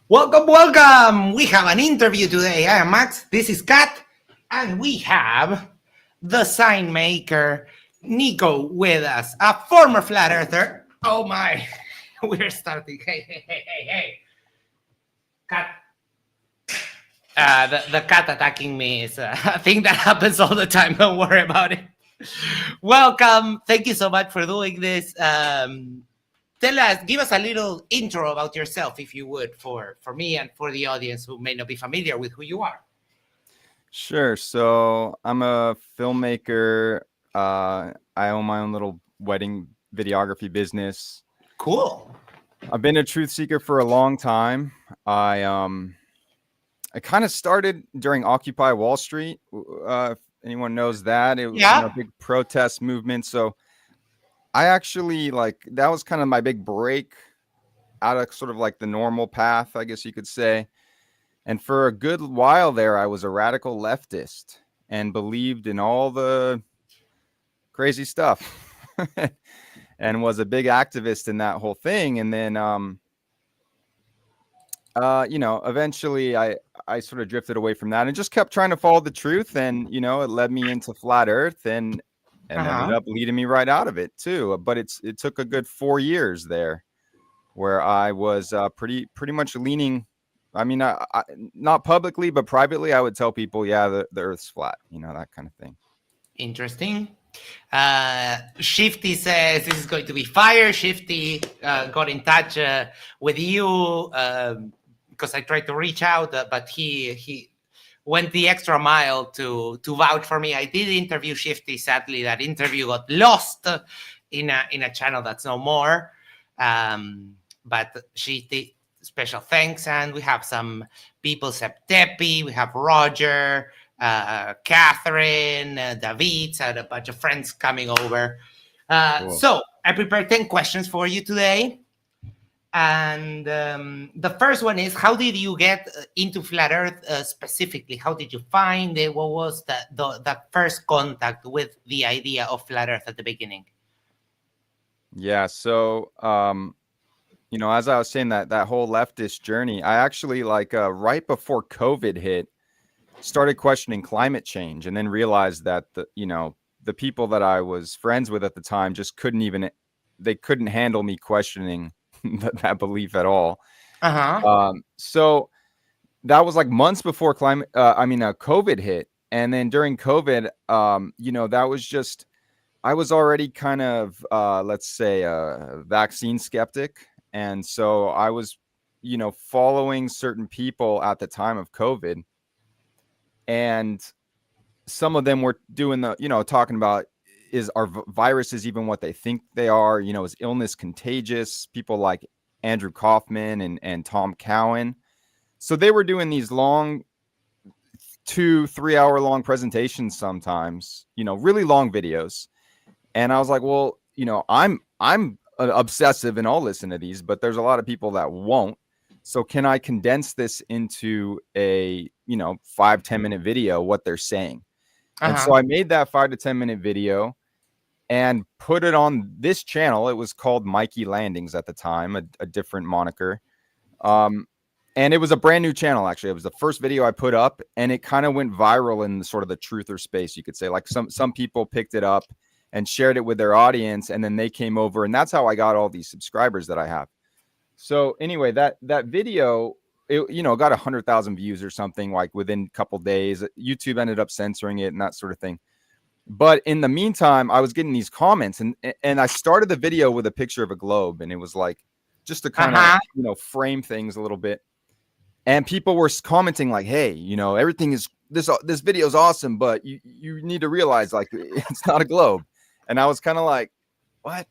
Welcome, welcome. We have an interview today. I am Max. This is Kat. And we have the Signmaker, Nico, with us, a former flat earther. Oh my, we're starting. Hey. Cat. The cat attacking me is a thing that happens all the time. Don't worry about it. Welcome. Thank you so much for doing this. Give us a little intro about yourself, if you would, for me and for the audience who may not be familiar with who you are. Sure. So I'm a filmmaker. I own my own little wedding videography business. Cool. I've been a truth seeker for a long time. I kind of started during Occupy Wall Street. If anyone knows that, it was a big protest movement. So I actually that was kind of my big break out of sort of like the normal path, I guess you could say. And for a good while there, I was a radical leftist and believed in all the crazy stuff and was a big activist in that whole thing. And then, eventually I sort of drifted away from that and just kept trying to follow the truth. And, it led me into flat earth and ended up leading me right out of it too. But it took a good 4 years there where I was pretty much leaning. I mean, I, not publicly, but privately, I would tell people, the Earth's flat, that kind of thing. Interesting. Shifty says this is going to be fire. Shifty got in touch with you because I tried to reach out, but he went the extra mile to vouch for me. I did interview Shifty. Sadly, that interview got lost in a channel that's no more. But Shifty, special thanks. And we have some people, Septepi, we have Roger, Catherine, David, and a bunch of friends coming over. Cool. So I prepared 10 questions for you today. And the first one is, how did you get into Flat Earth specifically? How did you find it? What was the first contact with the idea of Flat Earth at the beginning? Yeah, so as I was saying, that whole leftist journey, I actually right before COVID hit, started questioning climate change, and then realized that the people that I was friends with at the time just couldn't handle me questioning that belief at all. So that was like months before COVID hit, and then during COVID, that was just, I was already kind of let's say a vaccine skeptic. And so I was, following certain people at the time of COVID. And some of them were doing talking about, are viruses even what they think they are? Is illness contagious? People like Andrew Kaufman and Tom Cowan. So they were doing these long 2-3 hour long presentations sometimes, really long videos. And I was like, well, I'm obsessive and I'll listen to these, but there's a lot of people that won't. So can I condense this into a 5-10 minute video, what they're saying? And so I made that 5 to 10 minute video and put it on this channel. It was called Mikey Landings at the time, a different moniker. And it was a brand new channel, actually. It was the first video I put up, and it kind of went viral in sort of the truther space, you could say. Like some people picked it up and shared it with their audience, and then they came over, and that's how I got all these subscribers that I have. So anyway, that video, it got 100,000 views or something like within a couple days. YouTube ended up censoring it and that sort of thing. But in the meantime, I was getting these comments, and I started the video with a picture of a globe, and it was like just to kind of frame things a little bit. And people were commenting like, hey, everything is this video is awesome, but you need to realize like it's not a globe. And I was kind of like, what?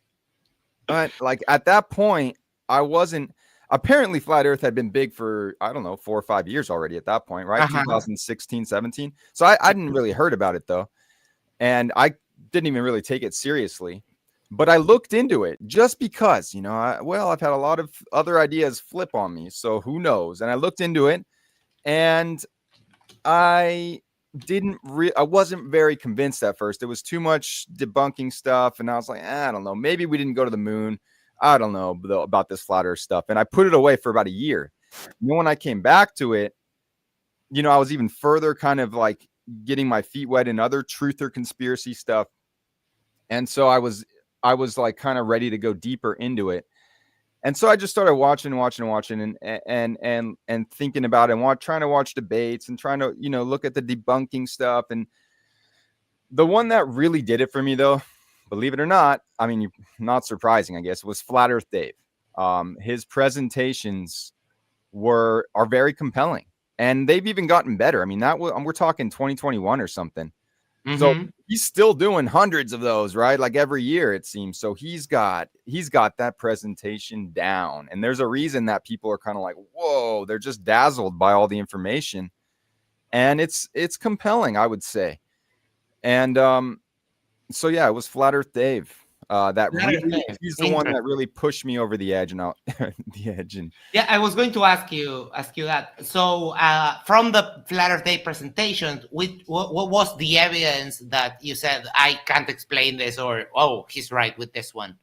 Like at that point, I wasn't. Apparently, Flat Earth had been big for, I don't know, 4 or 5 years already at that point, right? 2016, 17. So I didn't really heard about it, though. And I didn't even really take it seriously. But I looked into it just because, I've had a lot of other ideas flip on me. So who knows? And I looked into it, and I wasn't very convinced at first. It was too much debunking stuff. And I was like, I don't know. Maybe we didn't go to the moon. I don't know about this flat earth stuff. And I put it away for about a year. And then when I came back to it, I was even further kind of like getting my feet wet in other truth or conspiracy stuff. And so I was like kind of ready to go deeper into it. And so I just started watching and thinking about it and trying to watch debates and trying to, look at the debunking stuff. And the one that really did it for me, though, believe it or not, I mean, not surprising, I guess, was Flat Earth Dave. His presentations are very compelling, and they've even gotten better. I mean, we're talking 2021 or something. So he's still doing hundreds of those, right? Like every year, it seems. So he's got that presentation down. And there's a reason that people are kind of like, whoa, they're just dazzled by all the information. And it's compelling, I would say. And so yeah, it was Flat Earth Dave. He's the one that really pushed me over the edge and out the edge. And yeah, I was going to ask you that. So from the Flat Earth Day presentation, what was the evidence that you said, I can't explain this, or, oh, he's right with this one?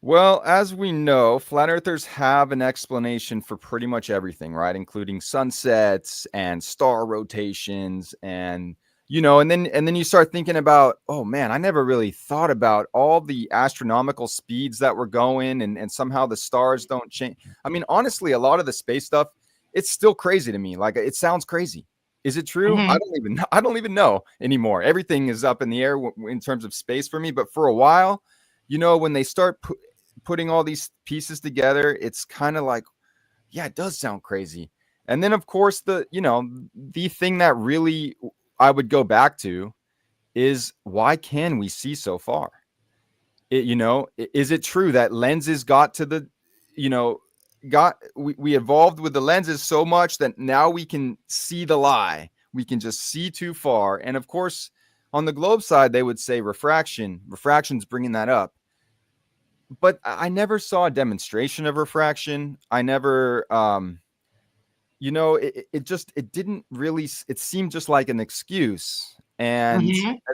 Well, as we know, flat earthers have an explanation for pretty much everything, right? Including sunsets and star rotations and and then you start thinking about, oh man, I never really thought about all the astronomical speeds that we're going and somehow the stars don't change. I mean, honestly, a lot of the space stuff, it's still crazy to me. Like, it sounds crazy. Is it true? I don't even know anymore. Everything is up in the air in terms of space for me. But for a while, when they start putting all these pieces together, it's kind of like, yeah, it does sound crazy. And then, of course, the thing that really I would go back to is, why can we see so far? Is it true that lenses got to the, we evolved with the lenses so much that now we can see the lie. We can just see too far. And of course, on the globe side, they would say refraction's bringing that up. But I never saw a demonstration of refraction. I never, it didn't really, it seemed just like an excuse. And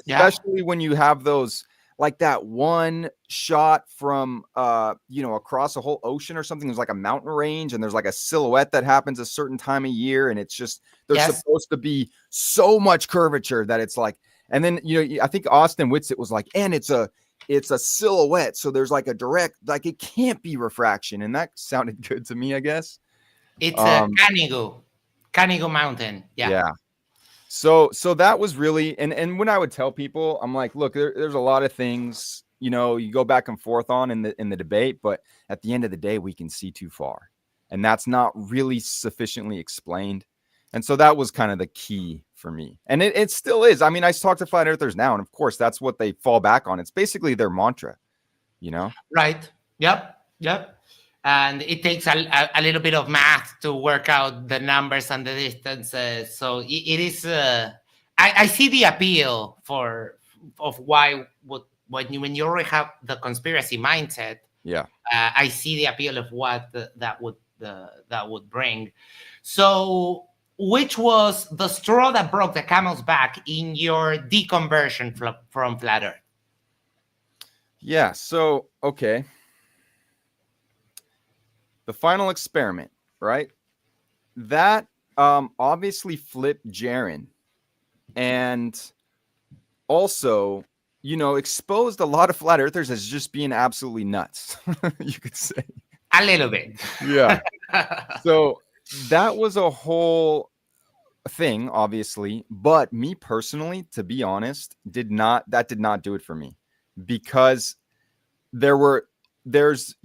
especially when you have those, like that one shot from, across a whole ocean or something, there's like a mountain range and there's like a silhouette that happens a certain time of year. And it's just, there's supposed to be so much curvature that it's like, and then, I think Austin Whitsitt was like, and it's a silhouette. So there's like a direct, like it can't be refraction. And that sounded good to me, I guess. It's a Canigou Mountain. Yeah. So that was really, and when I would tell people, I'm like, look, there's a lot of things, you go back and forth on in the debate, but at the end of the day, we can see too far. And that's not really sufficiently explained. And so that was kind of the key for me. And it still is. I mean, I talk to flat earthers now, and of course, that's what they fall back on. It's basically their mantra, Right. Yep. And it takes a little bit of math to work out the numbers and the distances. So it is. I see the appeal of why when you already have the conspiracy mindset. Yeah. I see the appeal of what that would bring. So, which was the straw that broke the camel's back in your deconversion from flat Earth? Yeah. So, okay. The final experiment, right? That obviously flipped Jaron, and also, exposed a lot of flat earthers as just being absolutely nuts. You could say a little bit. Yeah. So that was a whole thing, obviously, but me personally, to be honest, did not do it for me, because there's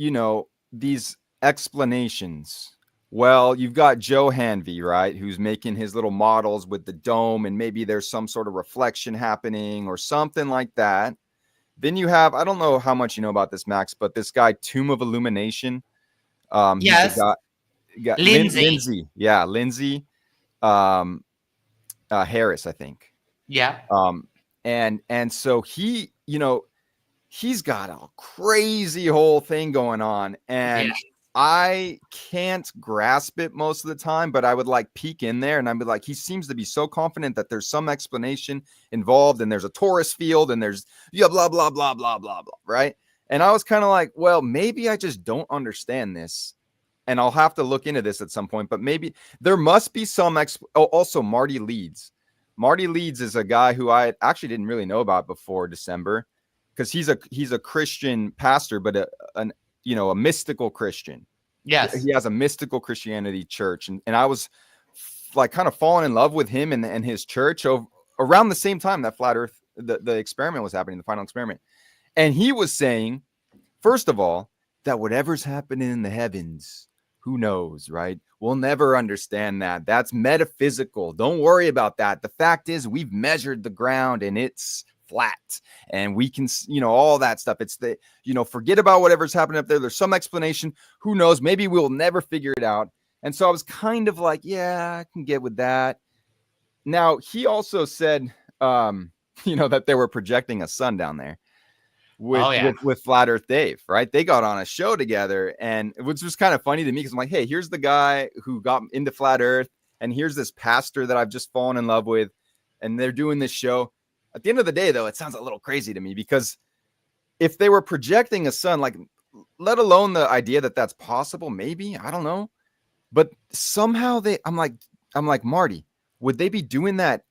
these explanations. Well, you've got Joe Hanvey, right, who's making his little models with the dome, and maybe there's some sort of reflection happening or something like that. Then you have, I don't know how much you know about this, Max, but this guy, Tomb of Illumination. Yes. Lindsay. Yeah, Lindsay Harris, I think. Yeah. And so he, he's got a crazy whole thing going on, and I can't grasp it most of the time, but I would like peek in there and I'd be like, he seems to be so confident that there's some explanation involved, and there's a torus field, and there's blah, blah, blah, blah, blah, blah, right? And I was kind of like, well, maybe I just don't understand this, and I'll have to look into this at some point, but maybe there must be some also Marty Leeds. Marty Leeds is a guy who I actually didn't really know about before December, because he's a Christian pastor, but a mystical Christian. Yes. He has a mystical Christianity church, and I was like kind of falling in love with him and his church around the same time that flat Earth, the experiment was happening, the final experiment. And he was saying, first of all, that whatever's happening in the heavens, who knows, right? We'll never understand that. That's metaphysical. Don't worry about that. The fact is, we've measured the ground and it's flat, and we can, all that stuff. It's forget about whatever's happening up there. There's some explanation. Who knows? Maybe we'll never figure it out. And so I was kind of like, yeah, I can get with that. Now, he also said, that they were projecting a sun down there with Flat Earth Dave, right? They got on a show together, and which was kind of funny to me, because I'm like, hey, here's the guy who got into Flat Earth, and here's this pastor that I've just fallen in love with, and they're doing this show. At the end of the day, though, it sounds a little crazy to me, because if they were projecting a sun, like, let alone the idea that that's possible, maybe, I don't know. But somehow I'm like, Marty, would they be doing that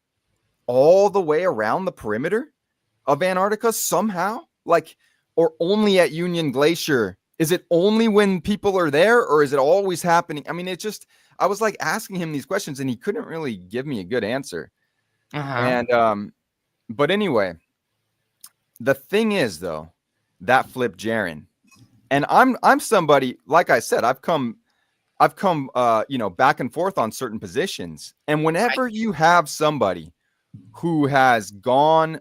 all the way around the perimeter of Antarctica somehow? Like, or only at Union Glacier? Is it only when people are there, or is it always happening? I mean, I was like asking him these questions, and he couldn't really give me a good answer. And, but anyway, the thing is, though, that flipped Jaron. And I'm somebody, like I said, I've come back and forth on certain positions. And whenever you have somebody who has gone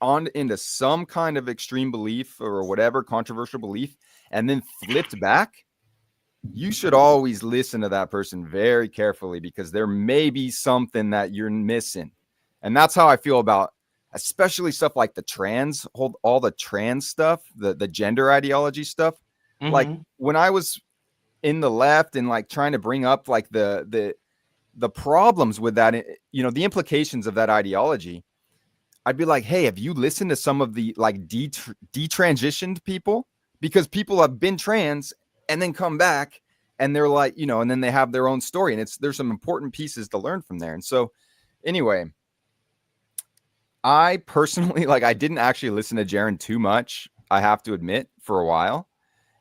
on into some kind of extreme belief or whatever controversial belief and then flipped back, you should always listen to that person very carefully, because there may be something that you're missing. And that's how I feel about especially stuff like all the trans stuff, the gender ideology stuff. Mm-hmm. Like, when I was in the left and like trying to bring up like the problems with that, the implications of that ideology, I'd be like, hey, have you listened to some of the like detransitioned people? Because people have been trans and then come back, and they're like, and then they have their own story, and there's some important pieces to learn from there. And so anyway, I personally, like, I didn't actually listen to Jaron too much, I have to admit, for a while.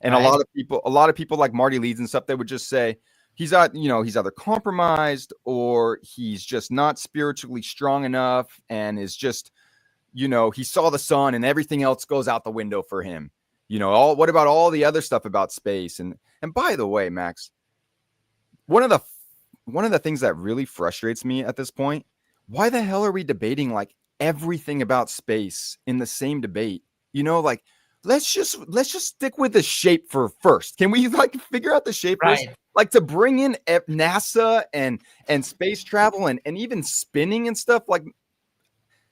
And right. a lot of people like Marty Leeds and stuff, they would just say he's either compromised, or he's just not spiritually strong enough, and is just, he saw the sun and everything else goes out the window for him. What about all the other stuff about space? And by the way, Max, one of the things that really frustrates me at this point, why the hell are we debating like everything about space in the same debate? Like, let's just stick with the shape first. Can we like figure out the shape first? Like, to bring in NASA and space travel and even spinning and stuff, like,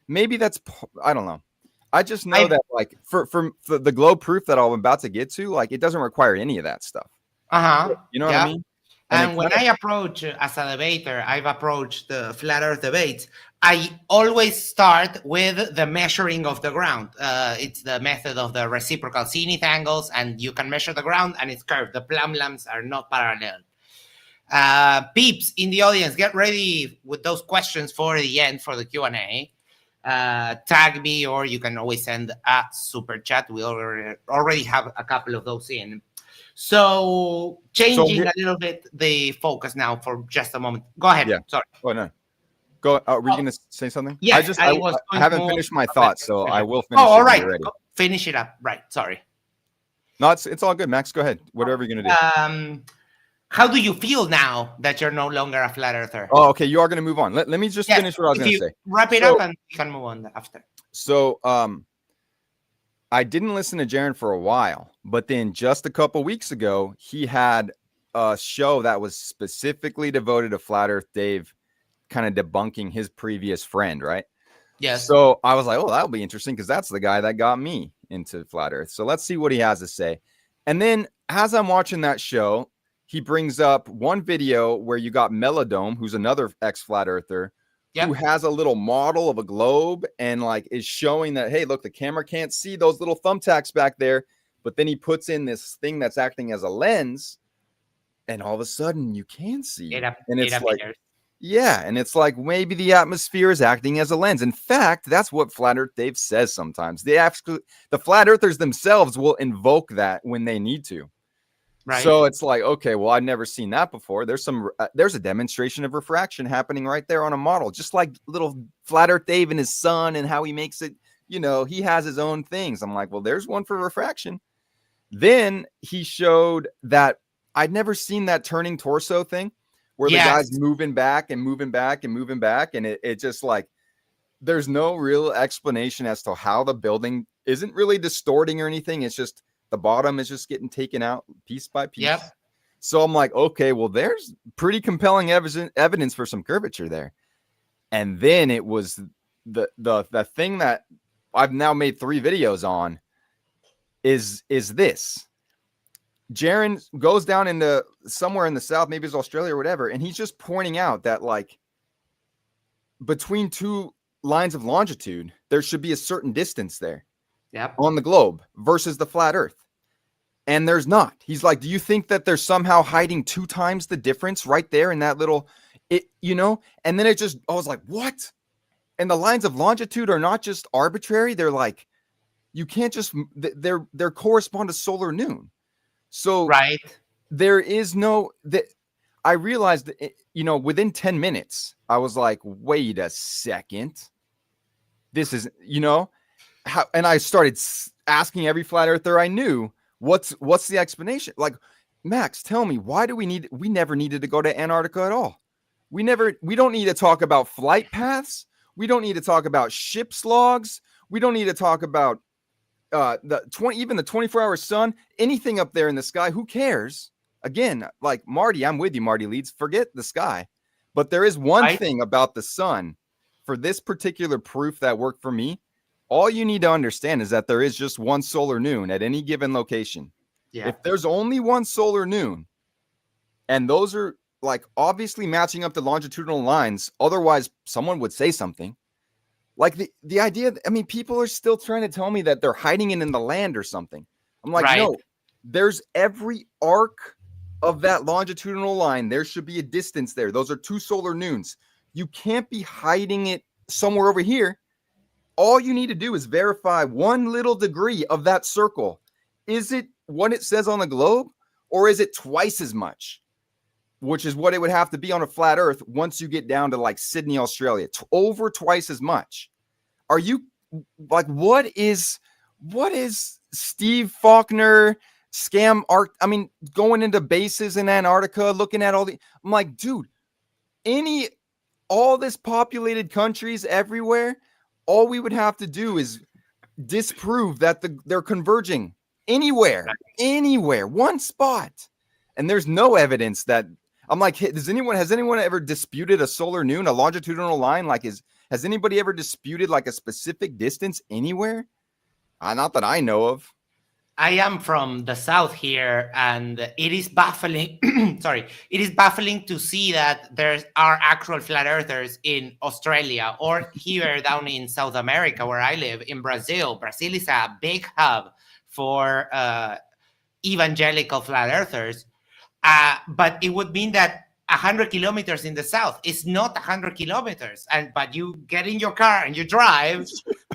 maybe that's, I don't know. I just know that like for the globe proof that I'm about to get to, like, it doesn't require any of that stuff. You know what I mean? And when I approach as a debater, I've approached the flat Earth debates, I always start with the measuring of the ground. It's the method of the reciprocal zenith angles, and you can measure the ground and it's curved. The plumb lines are not parallel. Peeps in the audience, get ready with those questions for the end, for the Q&A. Tag me, or you can always send a super chat. We already have a couple of those in. So changing a little bit the focus now for just a moment. Go ahead. Yeah. Sorry. Oh, no. Go. Were you going to say something? Yes, I haven't finished my thoughts, so I will finish. All right. Finish it up. Right. Sorry. No, it's all good, Max. Go ahead. Whatever you're going to do. How do you feel now that you're no longer a flat earther? Oh, okay. You are going to move on. Let me just finish what I was going to say. Wrap it up and we can move on after. So, I didn't listen to Jaron for a while, but then just a couple weeks ago, he had a show that was specifically devoted to Flat Earth Dave, kind of debunking his previous friend, right? Yes. So I was like, oh, that'll be interesting, because that's the guy that got me into Flat Earth. So let's see what he has to say. And then as I'm watching that show, he brings up one video where you got Melodome, who's another ex-Flat Earther, who has a little model of a globe and like is showing that, hey, look, the camera can't see those little thumbtacks back there. But then he puts in this thing that's acting as a lens. And all of a sudden you can see. And it it's like, appears. yeah. And it's like maybe the atmosphere is acting as a lens. In fact, that's what Flat Earth Dave says sometimes. The flat earthers themselves will invoke that when they need to. Right. So it's like, okay, well, I've never seen that before. There's a demonstration of refraction happening right there on a model, just like little Flat Earth Dave and his son and how he makes it, he has his own things. I'm like, well, there's one for refraction. Then he showed that I'd never seen that turning torso thing where the guy's moving back and moving back and moving back. And it just like, there's no real explanation as to how the building isn't really distorting or anything. It's just, the bottom is just getting taken out piece by piece. Yep. So I'm like, okay, well, there's pretty compelling evidence for some curvature there. And then it was the thing that I've now made 3 videos on is this. Jaron goes down into somewhere in the South, maybe it's Australia or whatever, and he's just pointing out that like between 2 lines of longitude, there should be a certain distance there. Yep. On the globe versus the flat Earth. And there's not. He's like, do you think that they're somehow hiding 2 times the difference right there in that little, and then I was like, what? And the lines of longitude are not just arbitrary. They're like, you can't just, they're correspond to solar noon. So right. There is no, I realized that, within 10 minutes, I was like, wait a second. This is, how, and I started asking every flat earther I knew, what's the explanation? Like, Max, tell me, why do we never needed to go to Antarctica at all? We don't need to talk about flight paths. We don't need to talk about ship's logs. We don't need to talk about even the 24-hour sun, anything up there in the sky. Who cares? Again, like Marty, I'm with you, Marty Leeds. Forget the sky. But there is one thing about the sun for this particular proof that worked for me. All you need to understand is that there is just one solar noon at any given location. Yeah. If there's only one solar noon, and those are like obviously matching up the longitudinal lines, otherwise someone would say something. Like the idea, people are still trying to tell me that they're hiding it in the land or something. I'm like, no, there's every arc of that longitudinal line. There should be a distance there. Those are 2 solar noons. You can't be hiding it somewhere over here. All you need to do is verify 1 little degree of that circle. Is it what it says on the globe, or is it twice as much? Which is what it would have to be on a flat Earth once you get down to like Sydney, Australia, over twice as much. Are you like, what is Steve Faulkner scam art? Going into bases in Antarctica, looking at I'm like, dude, all this populated countries everywhere, all we would have to do is disprove that they're converging anywhere, one spot. And there's no evidence that I'm like, has anyone ever disputed a solar noon, a longitudinal line? Like, has anybody ever disputed like a specific distance anywhere? Not that I know of. I am from the South here, and it is baffling. Sorry, it is baffling to see that there are actual flat earthers in Australia or here down in South America, where I live, in Brazil. Brazil is a big hub for evangelical flat earthers. But it would mean that 100 kilometers in the south is not 100 kilometers. But you get in your car and you drive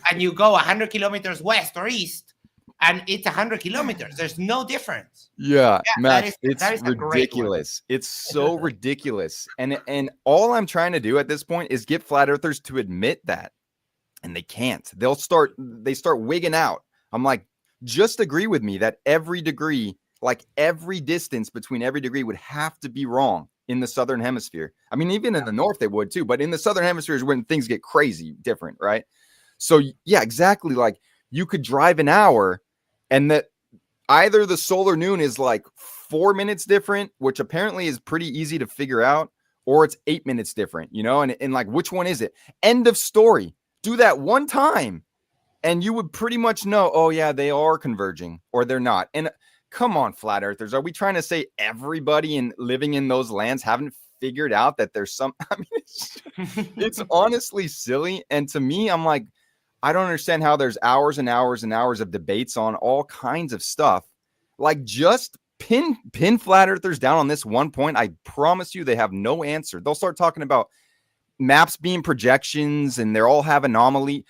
and you go 100 kilometers west or east, and it's 100 kilometers. There's no difference. Yeah, Max, it's ridiculous. It's so ridiculous. And all I'm trying to do at this point is get flat earthers to admit that. And they can't. They start wigging out. I'm like, just agree with me that every degree, like every distance between every degree would have to be wrong in the Southern Hemisphere. Even in the North they would too, but in the Southern Hemisphere is when things get crazy different, right? So yeah, exactly. Like you could drive an hour and that either the solar noon is like 4 minutes different, which apparently is pretty easy to figure out, or it's 8 minutes different, and like, which one is it? End of story. Do that one time and you would pretty much know, oh yeah, they are converging or they're not. And come on, flat earthers. Are we trying to say everybody living in those lands haven't figured out that there's some, it's honestly silly. And to me, I'm like, I don't understand how there's hours and hours and hours of debates on all kinds of stuff. Like just pin flat earthers down on this one point. I promise you they have no answer. They'll start talking about maps being projections and they all have anomaly.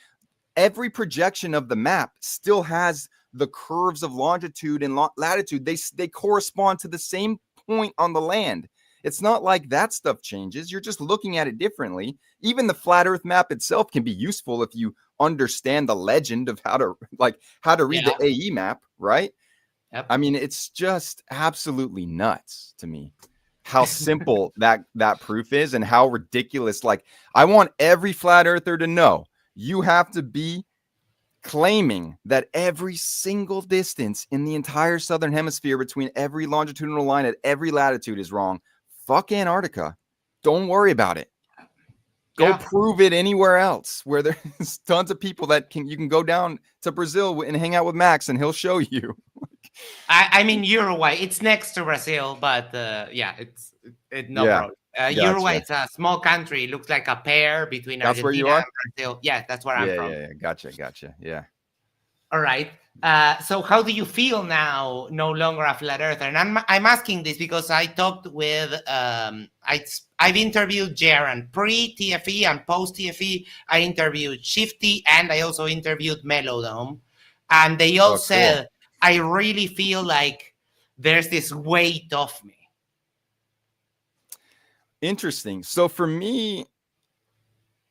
Every projection of the map still has the curves of longitude and latitude. They correspond to the same point on the land. It's not like that stuff changes. You're just looking at it differently. Even the flat earth map itself can be useful if you understand the legend of how to read the AE map, right? Yep. I mean, it's just absolutely nuts to me how simple that proof is and how ridiculous. Like, I want every flat earther to know you have to be claiming that every single distance in the entire southern hemisphere between every longitudinal line at every latitude is wrong. Fuck Antarctica. Don't worry about it. Go prove it anywhere else where there's tons of people that you can go down to Brazil and hang out with Max and he'll show you. I mean, Uruguay, it's next to Brazil, but it's no problem. Uruguay, it's a small country. It looks like a pair between Argentina and Brazil. Yeah, that's where I'm from. Yeah, gotcha. Yeah. All right. So how do you feel now, no longer a flat earther? And I'm asking this because I talked with, I've interviewed Jaron pre-TFE and post-TFE. I interviewed Shifty and I also interviewed Melodome. And they all said, I really feel like there's this weight off me. Interesting. So for me,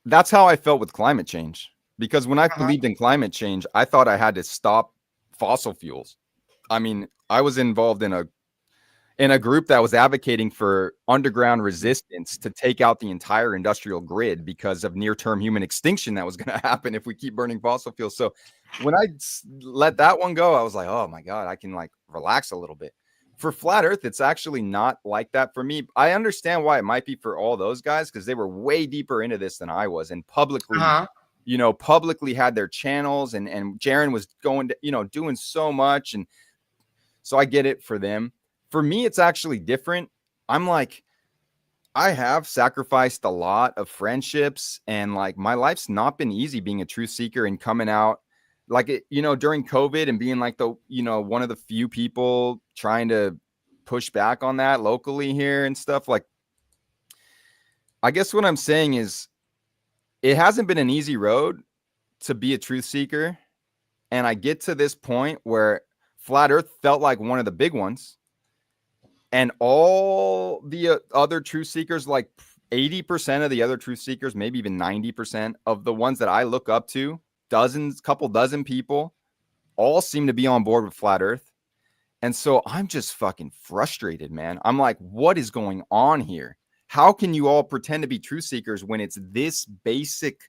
that's how I felt with climate change. Because when I believed in climate change, I thought I had to stop fossil fuels. I mean, I was involved in a group that was advocating for underground resistance to take out the entire industrial grid because of near-term human extinction that was going to happen if we keep burning fossil fuels. So when I let that one go, I was like, oh my God, I can like relax a little bit. For flat earth, it's actually not like that for me. I understand why it might be for all those guys because they were way deeper into this than I was and publicly publicly had their channels and Jaron was going to, doing so much. And so I get it for them. For me, it's actually different. I'm like, I have sacrificed a lot of friendships and like my life's not been easy being a truth seeker and coming out like it, during COVID and being like the, one of the few people trying to push back on that locally here and stuff. Like, I guess what I'm saying is, it hasn't been an easy road to be a truth seeker. And I get to this point where flat earth felt like one of the big ones. And all the other truth seekers, like 80% of the other truth seekers, maybe even 90% of the ones that I look up to, couple dozen people, all seem to be on board with flat earth. And so I'm just fucking frustrated, man. I'm like, what is going on here? How can you all pretend to be truth seekers when it's this basic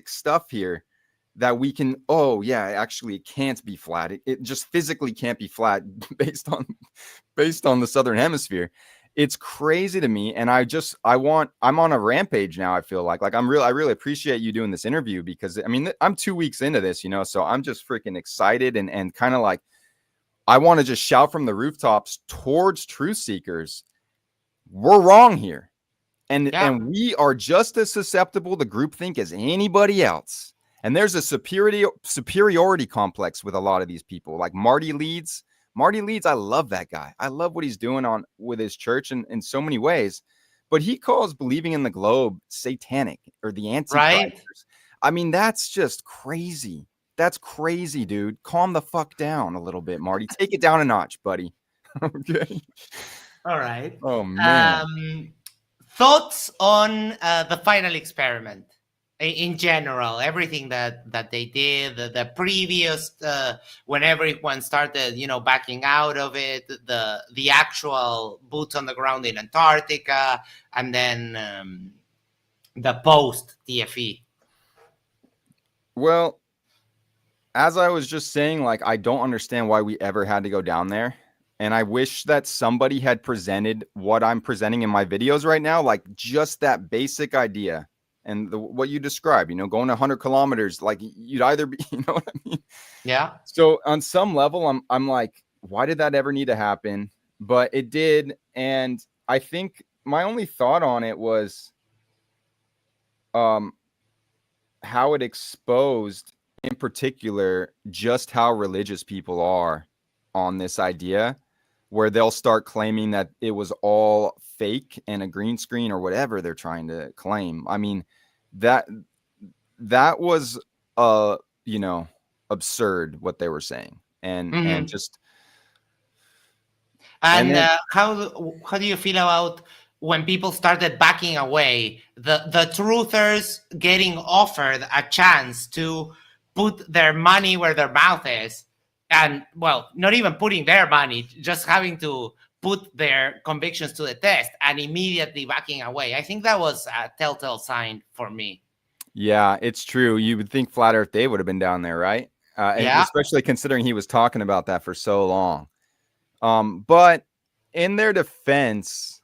stuff here that we can, actually it can't be flat. It just physically can't be flat based on the southern hemisphere. It's crazy to me. And I'm on a rampage now. I feel like I really appreciate you doing this interview because I mean, I'm 2 weeks into this, so I'm just freaking excited and kind of like, I want to just shout from the rooftops towards truth seekers. We're wrong here. And we are just as susceptible to groupthink as anybody else. And there's a superiority complex with a lot of these people. Like Marty Leeds, I love that guy. I love what he's doing with his church in so many ways. But he calls believing in the globe satanic or the Antichrist. Right. I mean, that's just crazy. That's crazy, dude. Calm the fuck down a little bit, Marty. Take it down a notch, buddy. Okay. All right. Oh, man. Thoughts on the final experiment in general, everything that they did, the previous, when everyone started, backing out of it, the actual boots on the ground in Antarctica, and then the post TFE. Well, as I was just saying, like, I don't understand why we ever had to go down there. And I wish that somebody had presented what I'm presenting in my videos right now, like just that basic idea and what you described, going 100 kilometers, like you'd either be, you know what I mean? Yeah. So on some level, I'm like, why did that ever need to happen? But it did. And I think my only thought on it was how it exposed in particular just how religious people are on this idea where they'll start claiming that it was all fake and a green screen or whatever they're trying to claim. I mean, that was absurd what they were saying. And just And how do you feel about when people started backing away, the truthers getting offered a chance to put their money where their mouth is, and well, not even putting their money, just having to put their convictions to the test and immediately backing away? I think that was a telltale sign for me. Yeah, it's true. You would think Flat Earth Dave would have been down there, right? And especially considering he was talking about that for so long. But in their defense,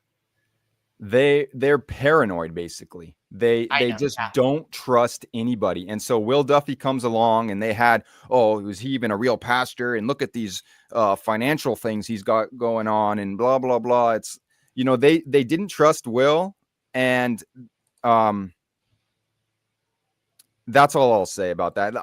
they're paranoid, basically. They just don't trust anybody. And so Will Duffy comes along and they had, was he even a real pastor? And look at these financial things he's got going on and blah, blah, blah. It's, they didn't trust Will. And that's all I'll say about that.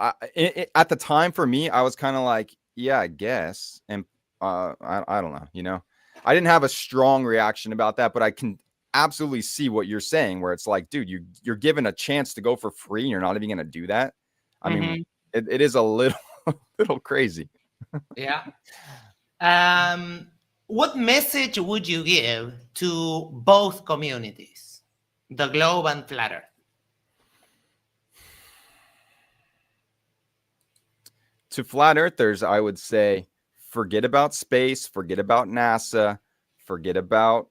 At the time for me, I was kind of like, yeah, I guess. And I don't know, I didn't have a strong reaction about that, but I can absolutely see what you're saying, where it's like, dude, you're given a chance to go for free and you're not even going to do that. I mean, it is a little crazy. Yeah. What message would you give to both communities, the globe and Flat Earth? To Flat Earthers, I would say, forget about space, forget about NASA, forget about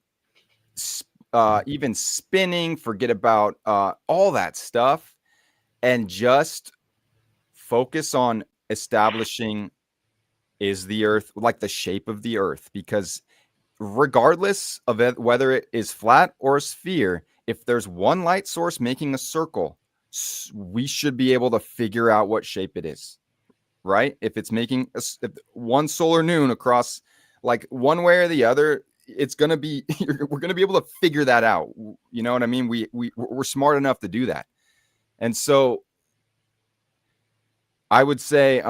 even spinning, forget about all that stuff, and just focus on establishing, is the Earth like the shape of the Earth? Because regardless of whether it is flat or a sphere, if there's one light source making a circle, we should be able to figure out what shape it is, right? If it's making one solar noon across, like one way or the other, it's going to be, we're going to be able to figure that out. You know what I mean? We're smart enough to do that. And so I would say,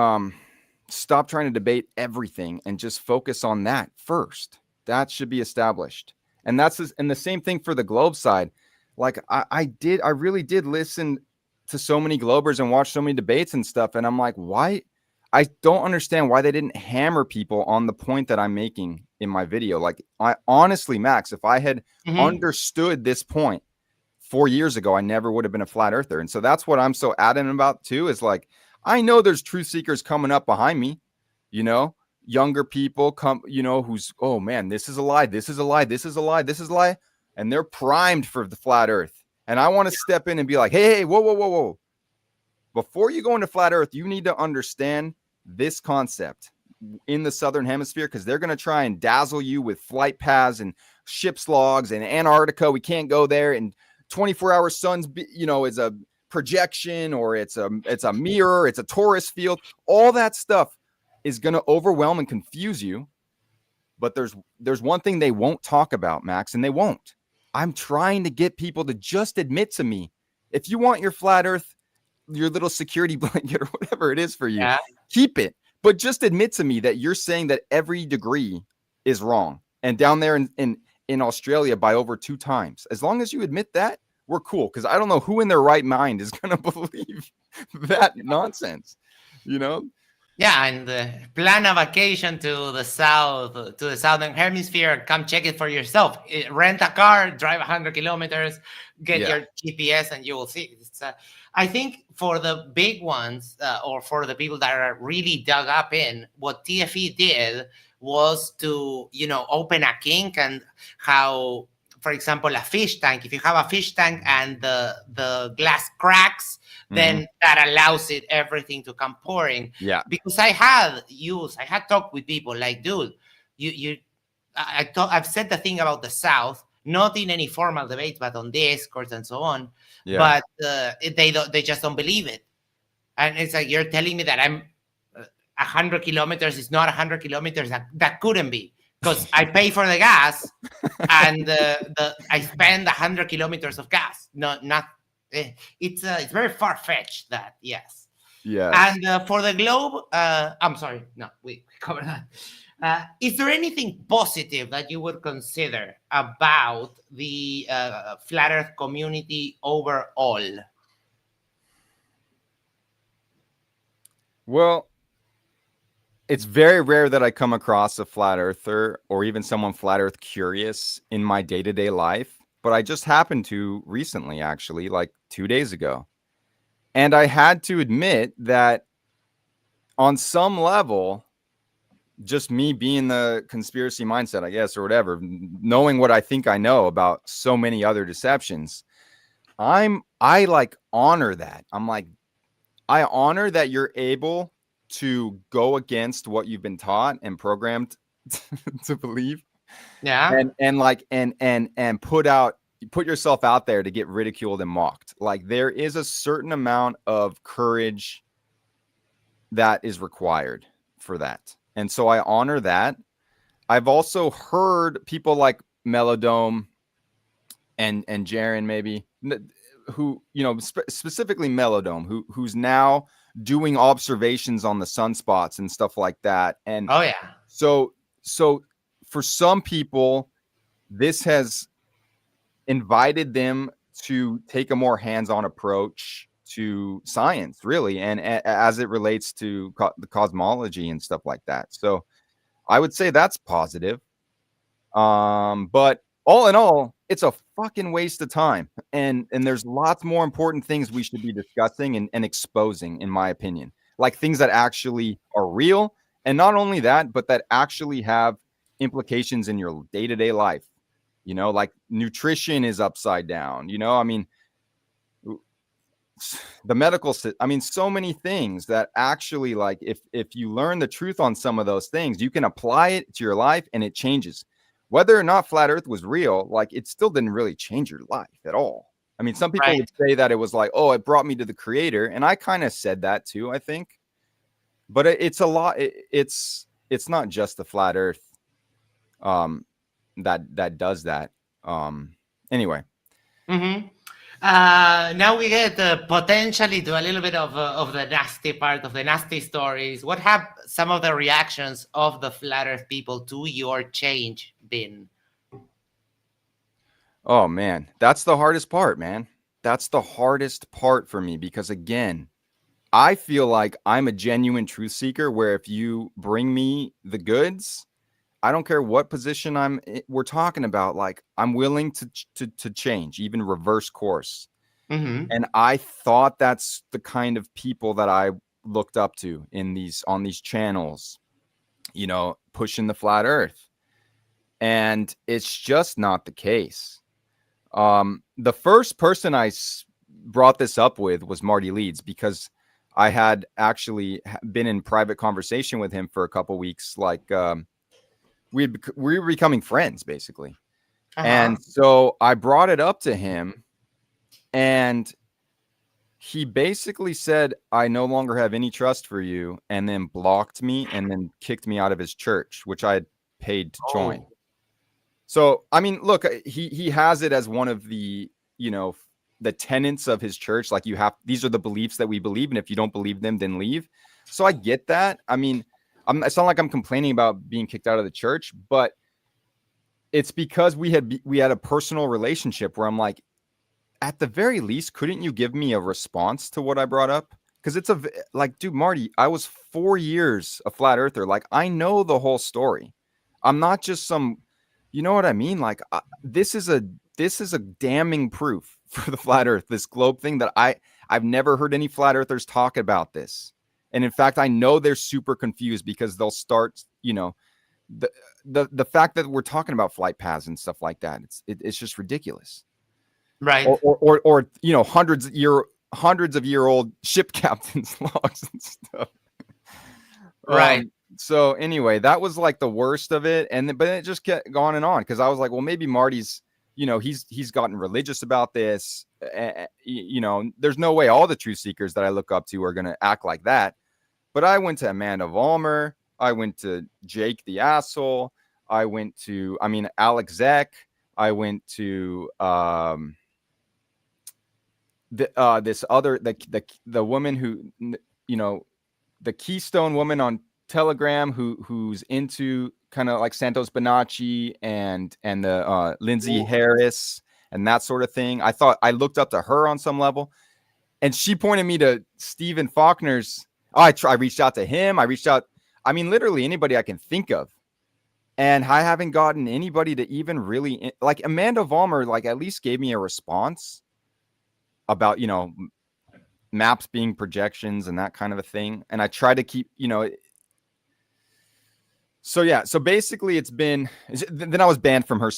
stop trying to debate everything and just focus on that first. That should be established. And and the same thing for the globe side. Like I really did listen to so many globers and watch so many debates and stuff. And I'm like, why? I don't understand why they didn't hammer people on the point that I'm making in my video. Like, I honestly, Max, if I had understood this point 4 years ago, I never would have been a flat earther. And so that's what I'm so adamant about too, is like, I know there's truth seekers coming up behind me, younger people come, who's, oh man, this is a lie. This is a lie. This is a lie. This is a lie. And they're primed for the flat earth. And I want to step in and be like, hey, whoa. Before you go into flat earth, you need to understand this concept in the Southern Hemisphere, because they're going to try and dazzle you with flight paths and ship's logs and Antarctica. We can't go there. And 24-hour suns, is a projection, or it's a mirror. It's a torus field. All that stuff is going to overwhelm and confuse you. But there's one thing they won't talk about, Max, and they won't. I'm trying to get people to just admit to me, if you want your flat earth, your little security blanket or whatever it is for you, keep it. But just admit to me that you're saying that every degree is wrong. And down there in Australia by over 2 times. As long as you admit that, we're cool. Because I don't know who in their right mind is going to believe that nonsense, Yeah, and plan a vacation to the southern hemisphere. Come check it for yourself. Rent a car, drive 100 kilometers, get your GPS, and you will see. I think for the big ones, or for the people that are really dug up in, what TFE did was to, open a kink, and how, for example, a fish tank. If you have a fish tank and the glass cracks, then that allows everything to come pouring. Yeah. Because I had talked with people like, dude, I've said the thing about the South, not in any formal debate, but on Discord and so on. Yeah. But they just don't believe it. And it's like, you're telling me that I'm 100 kilometers is not 100 kilometers. That couldn't be. Because I pay for the gas, and I spend 100 kilometers of gas. It's very far-fetched, that, yes. Yeah. And for the globe, I'm sorry, no, we covered that. Is there anything positive that you would consider about the flat Earth community overall? Well, it's very rare that I come across a flat earther or even someone flat earth curious in my day-to-day life, but I just happened to recently, actually, like 2 days ago. And I had to admit that on some level, just me being the conspiracy mindset, I guess, or whatever, knowing what I think I know about so many other deceptions, I like honor that. I'm like, I honor that you're able to go against what you've been taught and programmed to believe, Yeah. and put yourself out there to get ridiculed and mocked. Like, there is a certain amount of courage that is required for that. And so I honor that. I've also heard people like Melodome and Jaren, maybe, who, specifically Melodome, who's now doing observations on the sunspots and stuff like that. And Oh yeah. so for some people, this has invited them to take a more hands-on approach to science, really, and as it relates to the cosmology and stuff like that. So I would say that's positive. But all in all, it's a fucking waste of time. And there's lots more important things we should be discussing and exposing, in my opinion. Like things that actually are real. And not only that, but that actually have implications in your day-to-day life. Like nutrition is upside down. I mean, the medical system, I mean, so many things that actually, like, if you learn the truth on some of those things, you can apply it to your life and it changes. Whether or not flat earth was real, like, it still didn't really change your life at all. I mean, some people Right. would say that it was like, oh, it brought me to the creator, and I kind of said that too, I think. But it's a lot. It's not just the flat earth that does that. Anyway. Mm-hmm. Now we get potentially to a little bit of the nasty part, of the nasty stories. What have some of the reactions of the flat Earth people to your change been? Oh man, that's the hardest part, man. That's the hardest part for me because, again, I feel like I'm a genuine truth seeker where if you bring me the goods, I don't care what position we're talking about, like, I'm willing to change, even reverse course. Mm-hmm. And I thought that's the kind of people that I looked up to on these channels, pushing the flat earth. And it's just not the case. The first person I brought this up with was Marty Leeds, because I had actually been in private conversation with him for a couple weeks. Like, we were becoming friends, basically. Uh-huh. And so I brought it up to him, and he basically said, I no longer have any trust for you, and then blocked me and then kicked me out of his church, which I had paid to join. Oh. So, I mean, look, he has it as one of the, the tenets of his church. Like, these are the beliefs that we believe, and if you don't believe them, then leave. So I get that. I mean, it's not like I'm complaining about being kicked out of the church, but it's because we had a personal relationship where I'm like, at the very least, couldn't you give me a response to what I brought up? Because it's like, dude, Marty, I was 4 years a flat earther. Like, I know the whole story. I'm not just some, you know what I mean? Like, this is a damning proof for the flat earth, this globe thing, that I've never heard any flat earthers talk about this. And in fact, I know they're super confused because they'll start, the fact that we're talking about flight paths and stuff like that. It's just ridiculous. Right. Or hundreds of year old ship captains logs and stuff. Right. So anyway, that was like the worst of it, but it just kept going on because I was like, well, maybe Marty's, he's gotten religious about this. There's no way all the truth seekers that I look up to are going to act like that. But I went to Amanda Vollmer. I went to Jake the Asshole. I went to, Alex Zek. I went to this other, the woman who, the Keystone woman on Telegram who's into kind of like Santos Bonacci and the Lindsay Harris and that sort of thing. I looked up to her on some level, and she pointed me to Stephen Faulkner's. I reached out to him. I mean, literally anybody I can think of. And I haven't gotten anybody to even really, like Amanda Vollmer, like at least gave me a response about, maps being projections and that kind of a thing. And I try to keep, so yeah. So basically then I was banned from her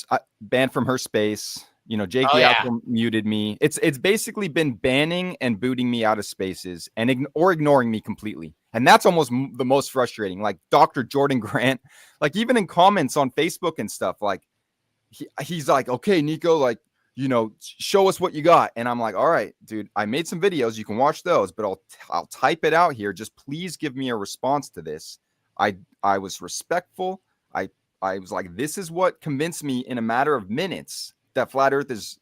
space. Jake Yalco muted me. It's basically been banning and booting me out of spaces or ignoring me completely. And that's almost the most frustrating. Like Dr. Jordan Grant, like even in comments on Facebook and stuff, like he's like, okay, Nico, like, show us what you got. And I'm like, all right, dude, I made some videos. You can watch those, but I'll type it out here. Just please give me a response to this. I was respectful. I was like, this is what convinced me in a matter of minutes that flat earth is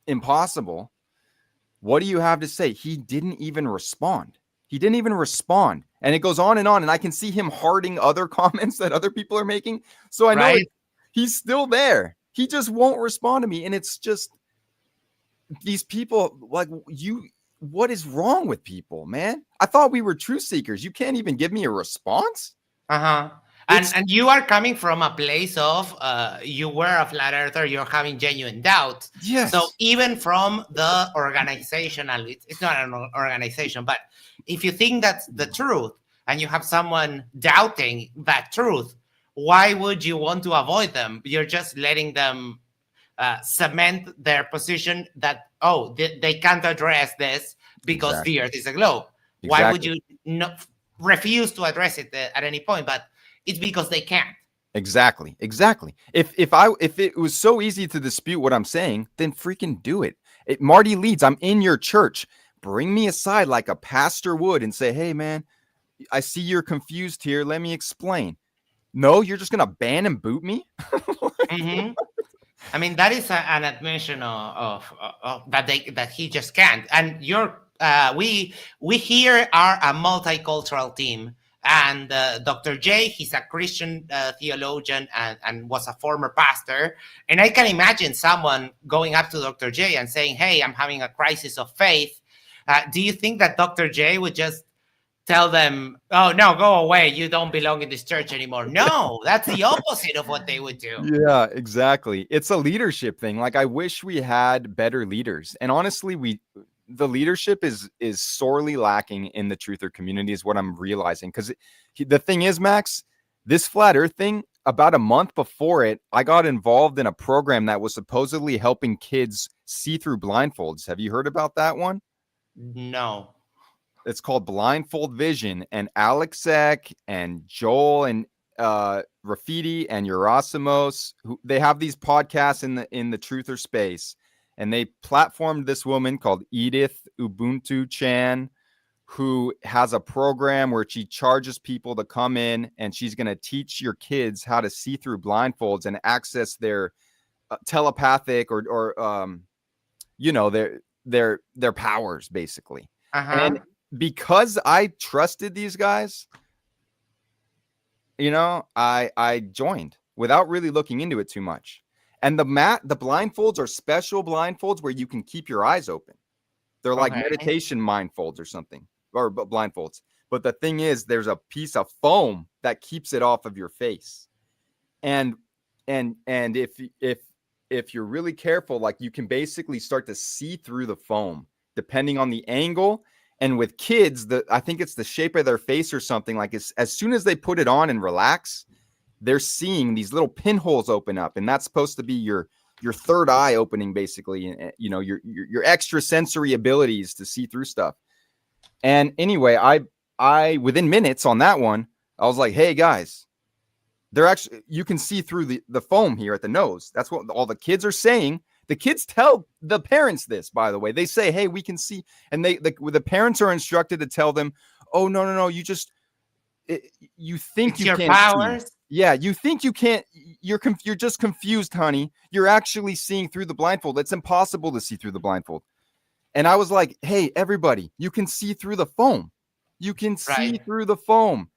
impossible. What do you have to say? He didn't even respond. And it goes on, and I can see him hearting other comments that other people are making. So I know he's still there. He just won't respond to me. And it's just these people, like, what is wrong with people, man? I thought we were truth seekers. You can't even give me a response. And you are coming from a place of you were a flat earther, you're having genuine doubt. Yes. So even from the organizational, it's not an organization, but if you think that's the truth and you have someone doubting that truth, why would you want to avoid them? You're just letting them cement their position that, they can't address this because the earth is a globe. Exactly. Why would you not refuse to address it at any point? But it's because they can't. Exactly. If it was so easy to dispute what I'm saying, then freaking do it. Marty Leeds, I'm in your church. Bring me aside like a pastor would and say, hey, man, I see you're confused here. Let me explain. No, you're just going to ban and boot me? Mm-hmm. I mean, that is an admission of that he just can't. And we here are a multicultural team. And Dr. J, he's a Christian theologian and was a former pastor. And I can imagine someone going up to Dr. J and saying, hey, I'm having a crisis of faith. Do you think that Dr. J would just tell them, oh, no, go away, you don't belong in this church anymore? No, that's the opposite of what they would do. Yeah, exactly. It's a leadership thing. Like, I wish we had better leaders. And honestly, the leadership is sorely lacking in the truther community is what I'm realizing. Because the thing is, Max, this flat earth thing, about a month before it, I got involved in a program that was supposedly helping kids see through blindfolds. Have you heard about that one? No. It's called Blindfold Vision, and Alex Eck and Joel and Rafidi and Yerasimos, they have these podcasts in the truther space, and they platformed this woman called Edith Ubuntu Chan, who has a program where she charges people to come in, and she's going to teach your kids how to see through blindfolds and access their telepathic or their powers, basically. And because I trusted these guys, I joined without really looking into it too much. And the blindfolds are special blindfolds where you can keep your eyes open. They're like meditation mindfolds or something, or blindfolds. But the thing is, there's a piece of foam that keeps it off of your face. And if you're really careful, like, you can basically start to see through the foam depending on the angle. And with kids, I think it's the shape of their face or something. Like, as soon as they put it on and relax, they're seeing these little pinholes open up, and that's supposed to be your third eye opening, basically. And your extrasensory abilities to see through stuff. And anyway, I within minutes on that one, I was like, hey guys, you can see through the foam here at the nose. That's what all the kids are saying. The kids tell the parents this, by the way. They say, hey, we can see. And the parents are instructed to tell them, oh, no, you think it's you can't powers. See. Yeah, you think you can't. You're just confused, honey. You're actually seeing through the blindfold. It's impossible to see through the blindfold. And I was like, hey, everybody, you can see through the foam. You can see through the foam.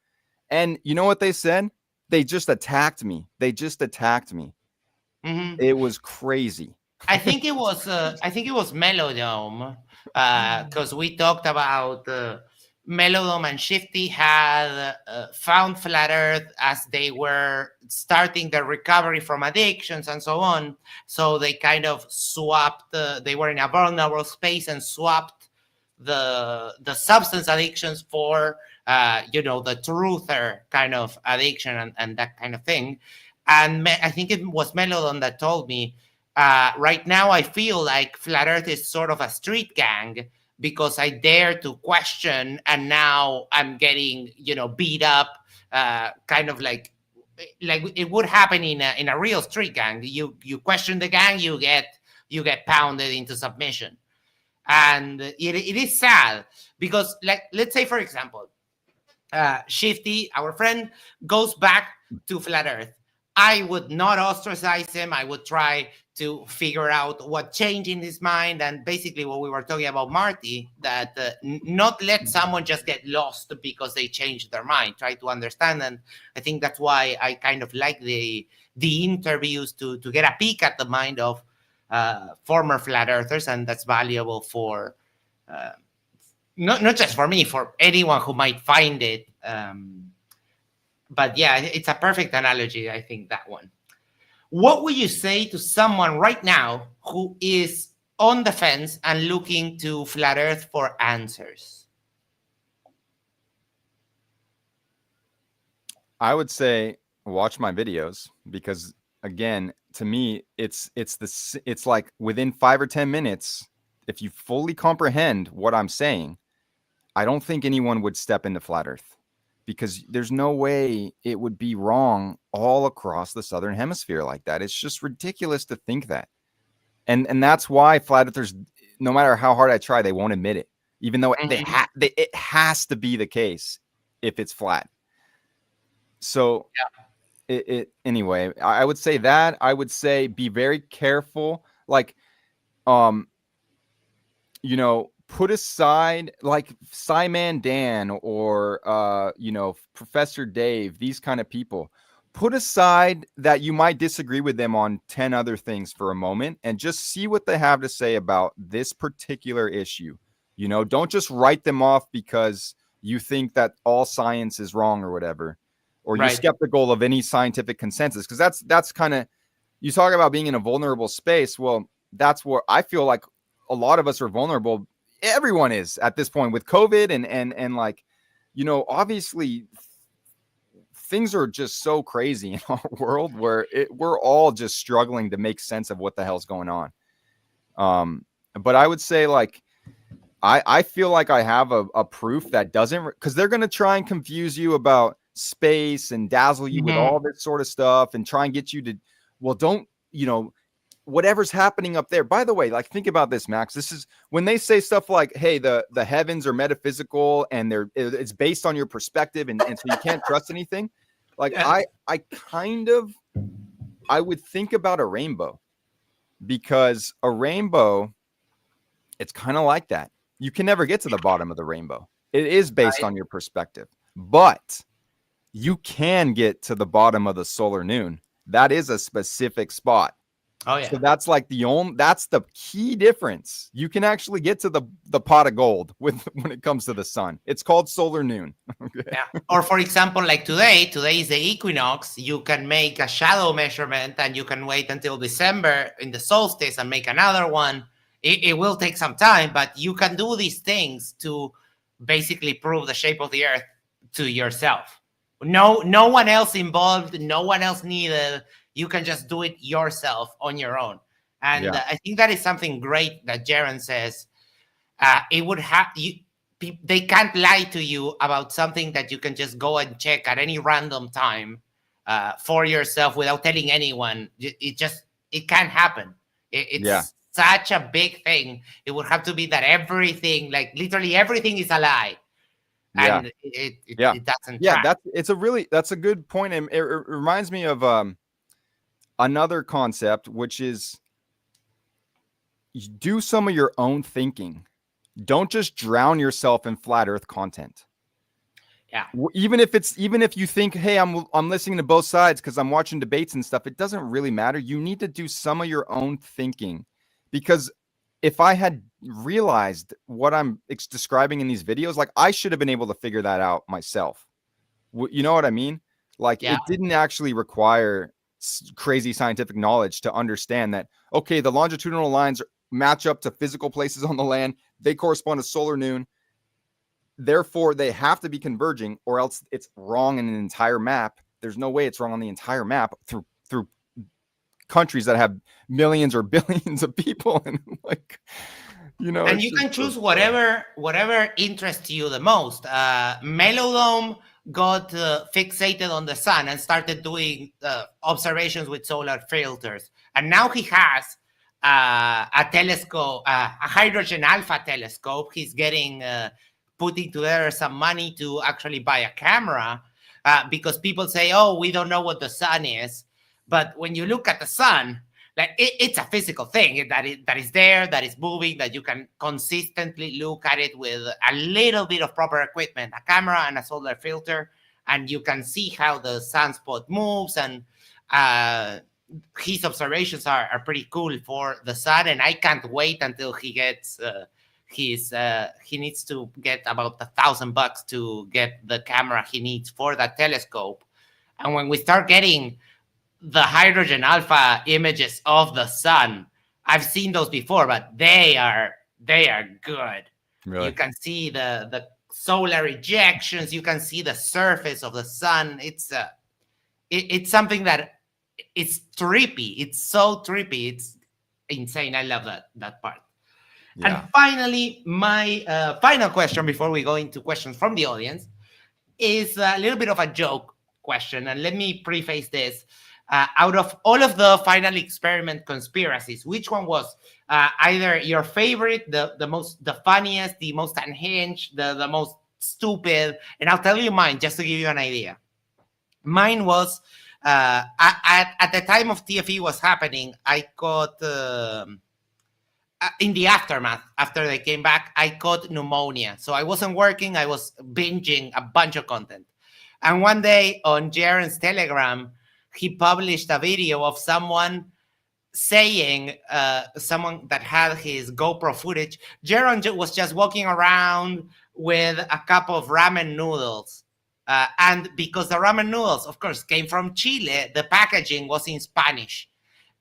And you know what they said? They just attacked me. Mhm. It was crazy. I think it was Melodome, because we talked about Melodome and Shifty had found Flat Earth as they were starting their recovery from addictions and so on. So they kind of swapped. They were in a vulnerable space and swapped the substance addictions for the truther kind of addiction and that kind of thing. And I think it was Melodon that told me, right now I feel like Flat Earth is sort of a street gang because I dare to question, and now I'm getting beat up, kind of like it would happen in a real street gang. You question the gang, you get pounded into submission, and it is sad because, like, let's say for example, Shifty, our friend, goes back to Flat Earth. I would not ostracize him. I would try to figure out what changed in his mind, and basically what we were talking about, Marty, that not let someone just get lost because they changed their mind. Try to understand, and I think that's why I kind of like the interviews to get a peek at the mind of former Flat Earthers, and that's valuable for. Not just for me, for anyone who might find it. But yeah, it's a perfect analogy, I think, that one. What would you say to someone right now who is on the fence and looking to Flat Earth for answers? I would say watch my videos because, again, to me, it's like within 5 or 10 minutes, if you fully comprehend what I'm saying, I don't think anyone would step into Flat Earth because there's no way it would be wrong all across the Southern Hemisphere like that. It's just ridiculous to think that. And that's why Flat Earthers, no matter how hard I try, they won't admit it, even though it has to be the case if it's flat. So anyway, I would say that. I would say be very careful. Like, put aside like Simon Dan or Professor Dave, these kind of people. Put aside that you might disagree with them on 10 other things for a moment and just see what they have to say about this particular issue. Don't just write them off because you think that all science is wrong or whatever, or you're skeptical of any scientific consensus, because that's kind of, you talk about being in a vulnerable space. Well, that's where I feel like a lot of us are vulnerable. Everyone is at this point with COVID and like, obviously things are just so crazy in our world where we're all just struggling to make sense of what the hell's going on. But I would say, like, I feel like I have a proof that doesn't, because they're going to try and confuse you about space and dazzle you with all this sort of stuff and try and get you to, well, don't, whatever's happening up there. By the way, like, think about this, Max. This is when they say stuff like, hey, the heavens are metaphysical and it's based on your perspective, and so you can't trust anything. Like, I would think about a rainbow, because a rainbow, it's kind of like that. You can never get to the bottom of the rainbow. It is based on your perspective, but you can get to the bottom of the solar noon. That is a specific spot. Oh yeah. So that's like that's the key difference. You can actually get to the pot of gold when it comes to the sun. It's called solar noon. Okay. Yeah. Or for example, like today is the equinox. You can make a shadow measurement and you can wait until December in the solstice and make another one. It will take some time, but you can do these things to basically prove the shape of the earth to yourself. No one else involved, no one else needed. You can just do it yourself on your own. And I think that is something great that Jaron says. It would have they can't lie to you about something that you can just go and check at any random time for yourself without telling anyone. It can't happen. It's such a big thing. It would have to be that everything, like literally everything, is a lie. And it doesn't track. That's a good point. And it reminds me of another concept, which is do some of your own thinking. Don't just drown yourself in flat earth content. Yeah. Even if you think, hey, I'm listening to both sides because I'm watching debates and stuff, it doesn't really matter. You need to do some of your own thinking, because if I had realized what I'm describing in these videos, like, I should have been able to figure that out myself. You know what I mean? Like, Yeah. it didn't actually require crazy scientific knowledge to understand that, okay, the longitudinal lines match up to physical places on the land. They correspond to solar noon. Therefore, they have to be converging, or else it's wrong in an entire map. There's no way it's wrong on the entire map through countries that have millions or billions of people, and like, And you can choose whatever interests you the most. Melodome got fixated on the sun and started doing observations with solar filters, and now he has a telescope, a hydrogen alpha telescope. He's getting putting together some money to actually buy a camera, because people say, "Oh, we don't know what the sun is," but when you look at the sun, like, it's a physical thing that is there, that is moving, that you can consistently look at it with a little bit of proper equipment, a camera and a solar filter, and you can see how the sunspot moves. And his observations are pretty cool for the sun, and I can't wait until he gets he needs to get about $1,000 to get the camera he needs for that telescope. And when we start getting the hydrogen alpha images of the sun, I've seen those before, but they are good. Really? You can see the solar ejections. You can see the surface of the sun. It's something that it's trippy. It's so trippy. It's insane. I love that part. Yeah. And finally, my final question before we go into questions from the audience is a little bit of a joke question. And let me preface this. Out of all of the final experiment conspiracies, which one was either your favorite, the funniest, the most unhinged, the most stupid? And I'll tell you mine just to give you an idea. Mine was at the time of TFE was happening, I got in the aftermath, after they came back, I caught pneumonia. So I wasn't working. I was binging a bunch of content. And one day on Jaron's Telegram, he published a video of someone saying, someone that had his GoPro footage. Jaron was just walking around with a cup of ramen noodles. And because the ramen noodles, of course, came from Chile, the packaging was in Spanish.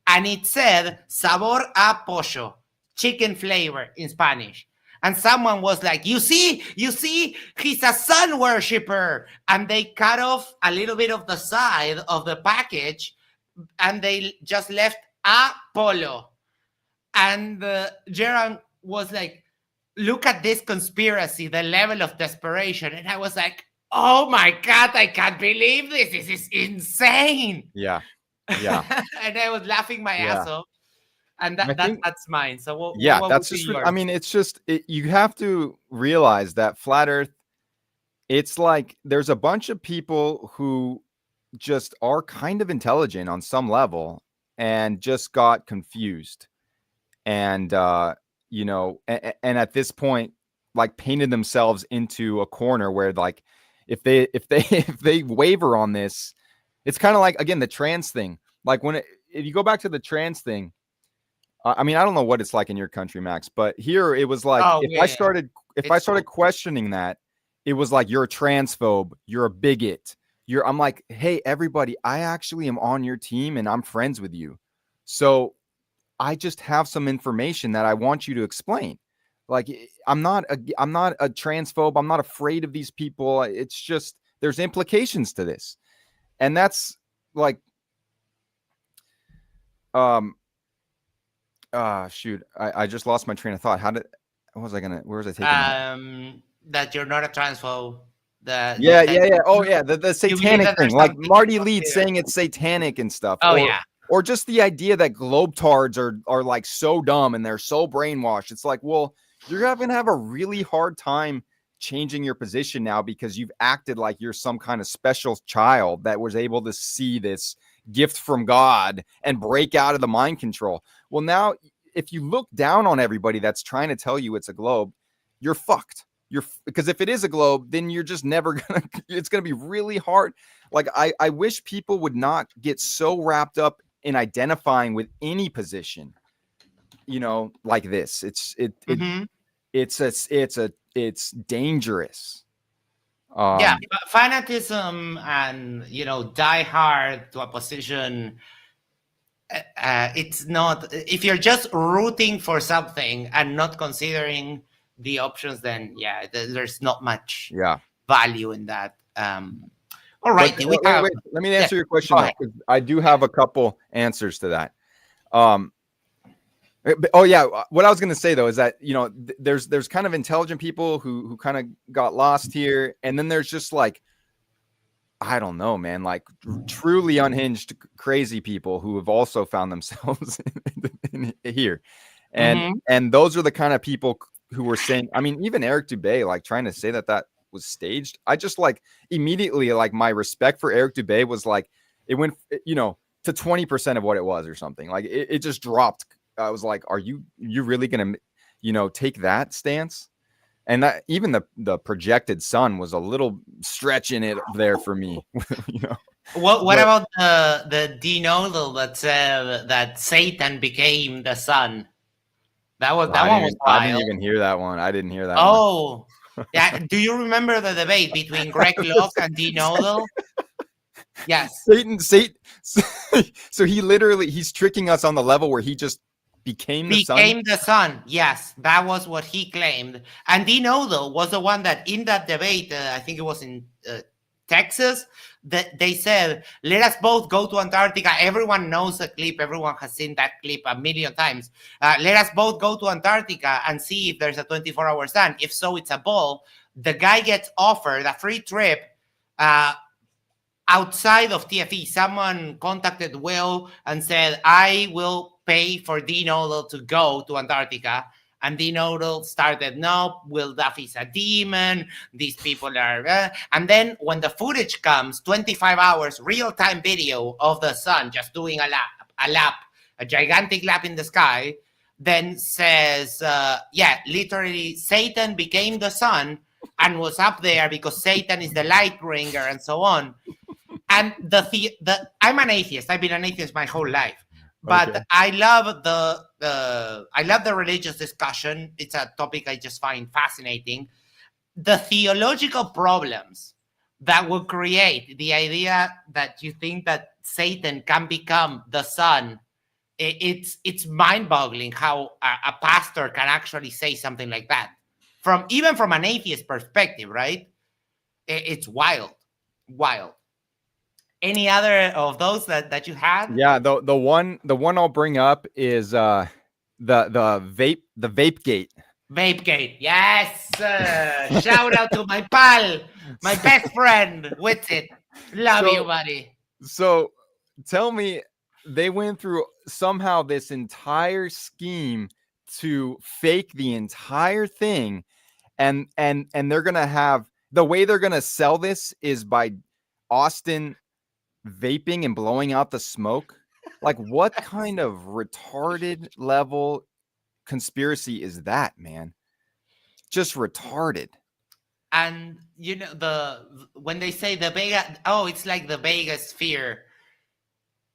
And it said, sabor a pollo, chicken flavor in Spanish. And someone was like, you see, he's a sun worshiper. And they cut off a little bit of the side of the package, and they just left Apollo. And Jaron was like, look at this conspiracy, the level of desperation. And I was like, oh my God, I can't believe this. This is insane. Yeah. And I was laughing my ass off. And that's mine. So what that's just, yours? I mean, it's just, you have to realize that flat Earth, it's like there's a bunch of people who just are kind of intelligent on some level and just got confused. And, and at this point, like, painted themselves into a corner where, like, if they waver on this, it's kind of like, again, the trans thing. Like, if you go back to the trans thing, I mean, I don't know what it's like in your country, Max, but here it was like, I started questioning that, it was like, you're a transphobe, you're a bigot, I'm like, hey, everybody, I actually am on your team and I'm friends with you. So I just have some information that I want you to explain. Like, I'm not a transphobe. I'm not afraid of these people. It's just, there's implications to this. And that's like, shoot, I just lost my train of thought. Where was I taking that you're not a transphobe. Yeah. Oh yeah, the satanic thing, like Marty Leeds saying it's satanic and stuff. Or just the idea that globetards are like so dumb and they're so brainwashed. It's like, well, you're going to have a really hard time changing your position now because you've acted like you're some kind of special child that was able to see this gift from God and break out of the mind control. Well, now if you look down on everybody that's trying to tell you it's a globe, you're fucked. because if it is a globe, then you're just never gonna. It's gonna be really hard. Like I wish people would not get so wrapped up in identifying with any position, like this. Mhm. It's dangerous. Yeah, fanatism and die hard to a position. It's not, if you're just rooting for something and not considering the options, then yeah, there's not much value in that. All right, wait, let me answer your question though, because I do have a couple answers to that. Oh yeah, what I was going to say though is that there's kind of intelligent people who kind of got lost here, and then there's just like, I don't know, man, like truly unhinged, crazy people who have also found themselves in here, and those are the kind of people who were saying, I mean, even Eric Dubay, like trying to say that was staged. I just like immediately, like my respect for Eric Dubay was like, it went, to 20% of what it was or something. Like it just dropped. I was like, are you really going to, take that stance? And that even the projected sun was a little stretch in it there for me. What about the denodal that said that Satan became the sun? That one was wild. I didn't even hear that one. I didn't hear that one. Oh, yeah. Do you remember the debate between Greg Locke and denodal? Yes. Satan. So he's tricking us on the level where he just became the sun. Yes, that was what he claimed. And denodal was the one that in that debate, I think it was in Texas, that they said, let us both go to Antarctica. Everyone knows the clip. Everyone has seen that clip a million times. Let us both go to Antarctica and see if there's a 24-hour sun. If so, it's a ball. The guy gets offered a free trip outside of TFE. Someone contacted Will and said, I will pay for denodal to go to Antarctica. And denodal started, no, Will Duffy's a demon. These people are... And then when the footage comes, 25 hours, real-time video of the sun just doing a gigantic lap in the sky, then says, literally, Satan became the sun and was up there because Satan is the light bringer and so on. And I'm an atheist. I've been an atheist my whole life. But okay. I love the religious discussion. It's a topic I just find fascinating. The theological problems that will create the idea that you think that Satan can become the son, it's mind-boggling how a pastor can actually say something like that. Even from an atheist perspective, right? It's wild. Any other of those that you had? Yeah, the one I'll bring up is the vape gate. Vape gate, yes. Shout out to my pal, my best friend. With it, love you, buddy. So, tell me, they went through somehow this entire scheme to fake the entire thing, and they're gonna have the way they're gonna sell this is by Austin vaping and blowing out the smoke. Like, what kind of retarded level conspiracy is that, man? Just retarded. And when they say the Vegas, it's like the Vegas sphere.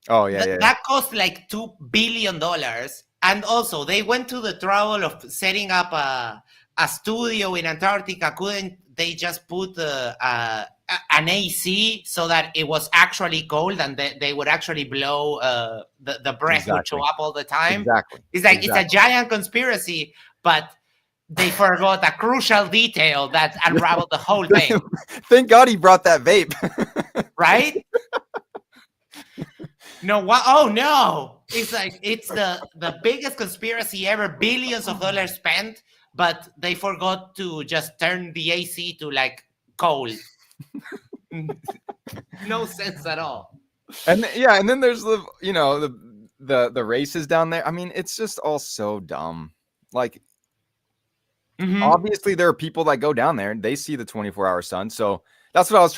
Oh yeah, that cost like $2 billion. And also they went to the trouble of setting up a studio in Antarctica. Couldn't they just put an AC so that it was actually cold and they would actually blow the breath would show up all the time? Exactly. It's like it's a giant conspiracy, but they forgot a crucial detail that unraveled the whole thing. Thank God he brought that vape. Right? No, what? Oh no! It's like it's the biggest conspiracy ever. Billions of dollars spent, but they forgot to just turn the AC to like cold. No sense at all. And then there's the races down there. I mean, it's just all so dumb. Like, obviously there are people that go down there and they see the 24-hour sun. So that's what I was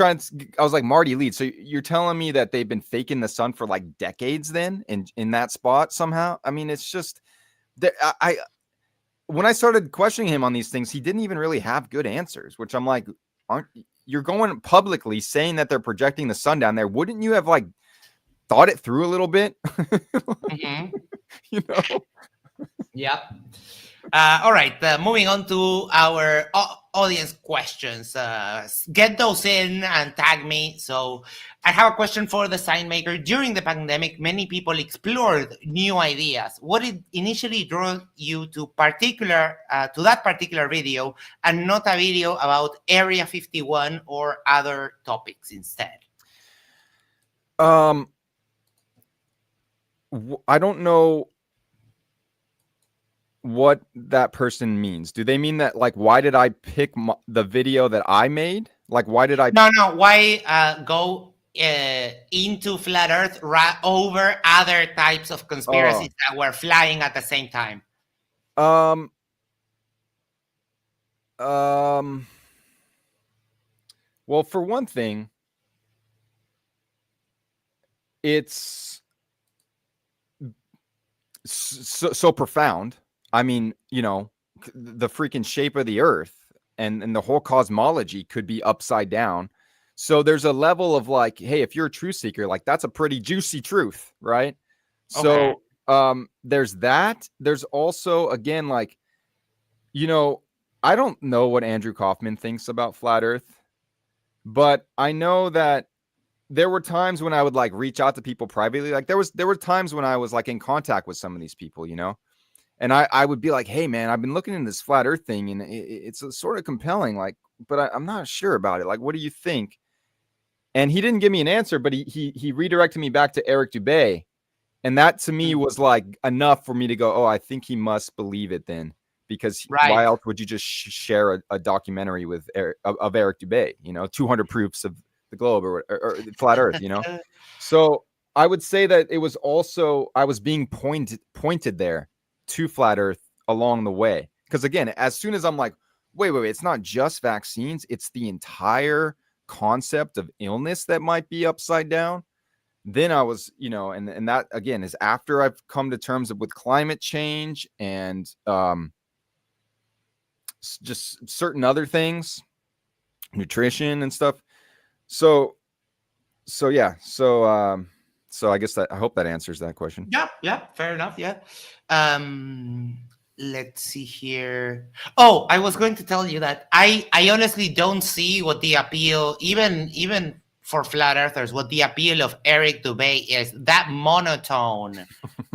I was like, Marty Leeds. So you're telling me that they've been faking the sun for like decades then in that spot somehow? I mean, it's just when I started questioning him on these things, he didn't even really have good answers, which I'm like, you're going publicly saying that they're projecting the sun down there. Wouldn't you have like thought it through a little bit? Mm-hmm. You know? Yep. All right, moving on to our audience questions. Get those in and tag me. So, I have a question for the Signmaker. During the pandemic, many people explored new ideas. What did initially draw you to that particular video, and not a video about Area 51 or other topics instead? I don't know what that person means. Do they mean that, like, why did I pick the video that I made? Like, why did I? No. Why go into flat Earth over other types of conspiracies that were flying at the same time? Well, for one thing, it's so profound. I mean, you know, the freaking shape of the Earth and the whole cosmology could be upside down. So there's a level of like, hey, if you're a truth seeker, like that's a pretty juicy truth, right? Okay. So there's that. There's also, again, like, you know, I don't know what Andrew Kaufman thinks about flat Earth, but I know that there were times when I would like reach out to people privately. Like there were times when I was like in contact with some of these people, you know, and I would be like, hey man, I've been looking into this flat Earth thing, and it's sort of compelling, like, but I'm not sure about it. Like, what do you think? And he didn't give me an answer, but he redirected me back to Eric Dubay, and that to me was like enough for me to go, oh, I think he must believe it then, because why else would you just share a documentary with Eric Dubay? You know, 200 proofs of the globe or flat Earth. You know, so I would say that it was also, I was being pointed there to flat Earth along the way, because again, as soon as I'm like, wait, it's not just vaccines, it's the entire concept of illness that might be upside down. Then I was, you know, and that again is after I've come to terms with climate change and just certain other things, nutrition and stuff. So yeah. So I guess I hope that answers that question. Yeah, fair enough. Yeah. Let's see here. Oh, I was going to tell you that I honestly don't see what the appeal, even for flat earthers, what the appeal of Eric Dubay is. That monotone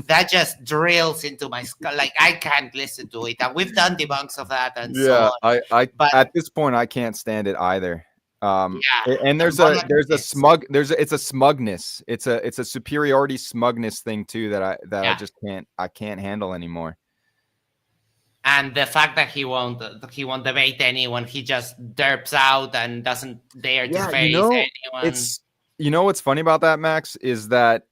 that just drills into my skull. Like I can't listen to it. And we've done debunks of that and so on. I But at this point I can't stand it either. yeah, And there's a smugness. It's a superiority smugness thing too that I just can't handle anymore. And the fact that he won't debate anyone, he just derps out and doesn't dare to face anyone. You know what's funny about that, Max, is that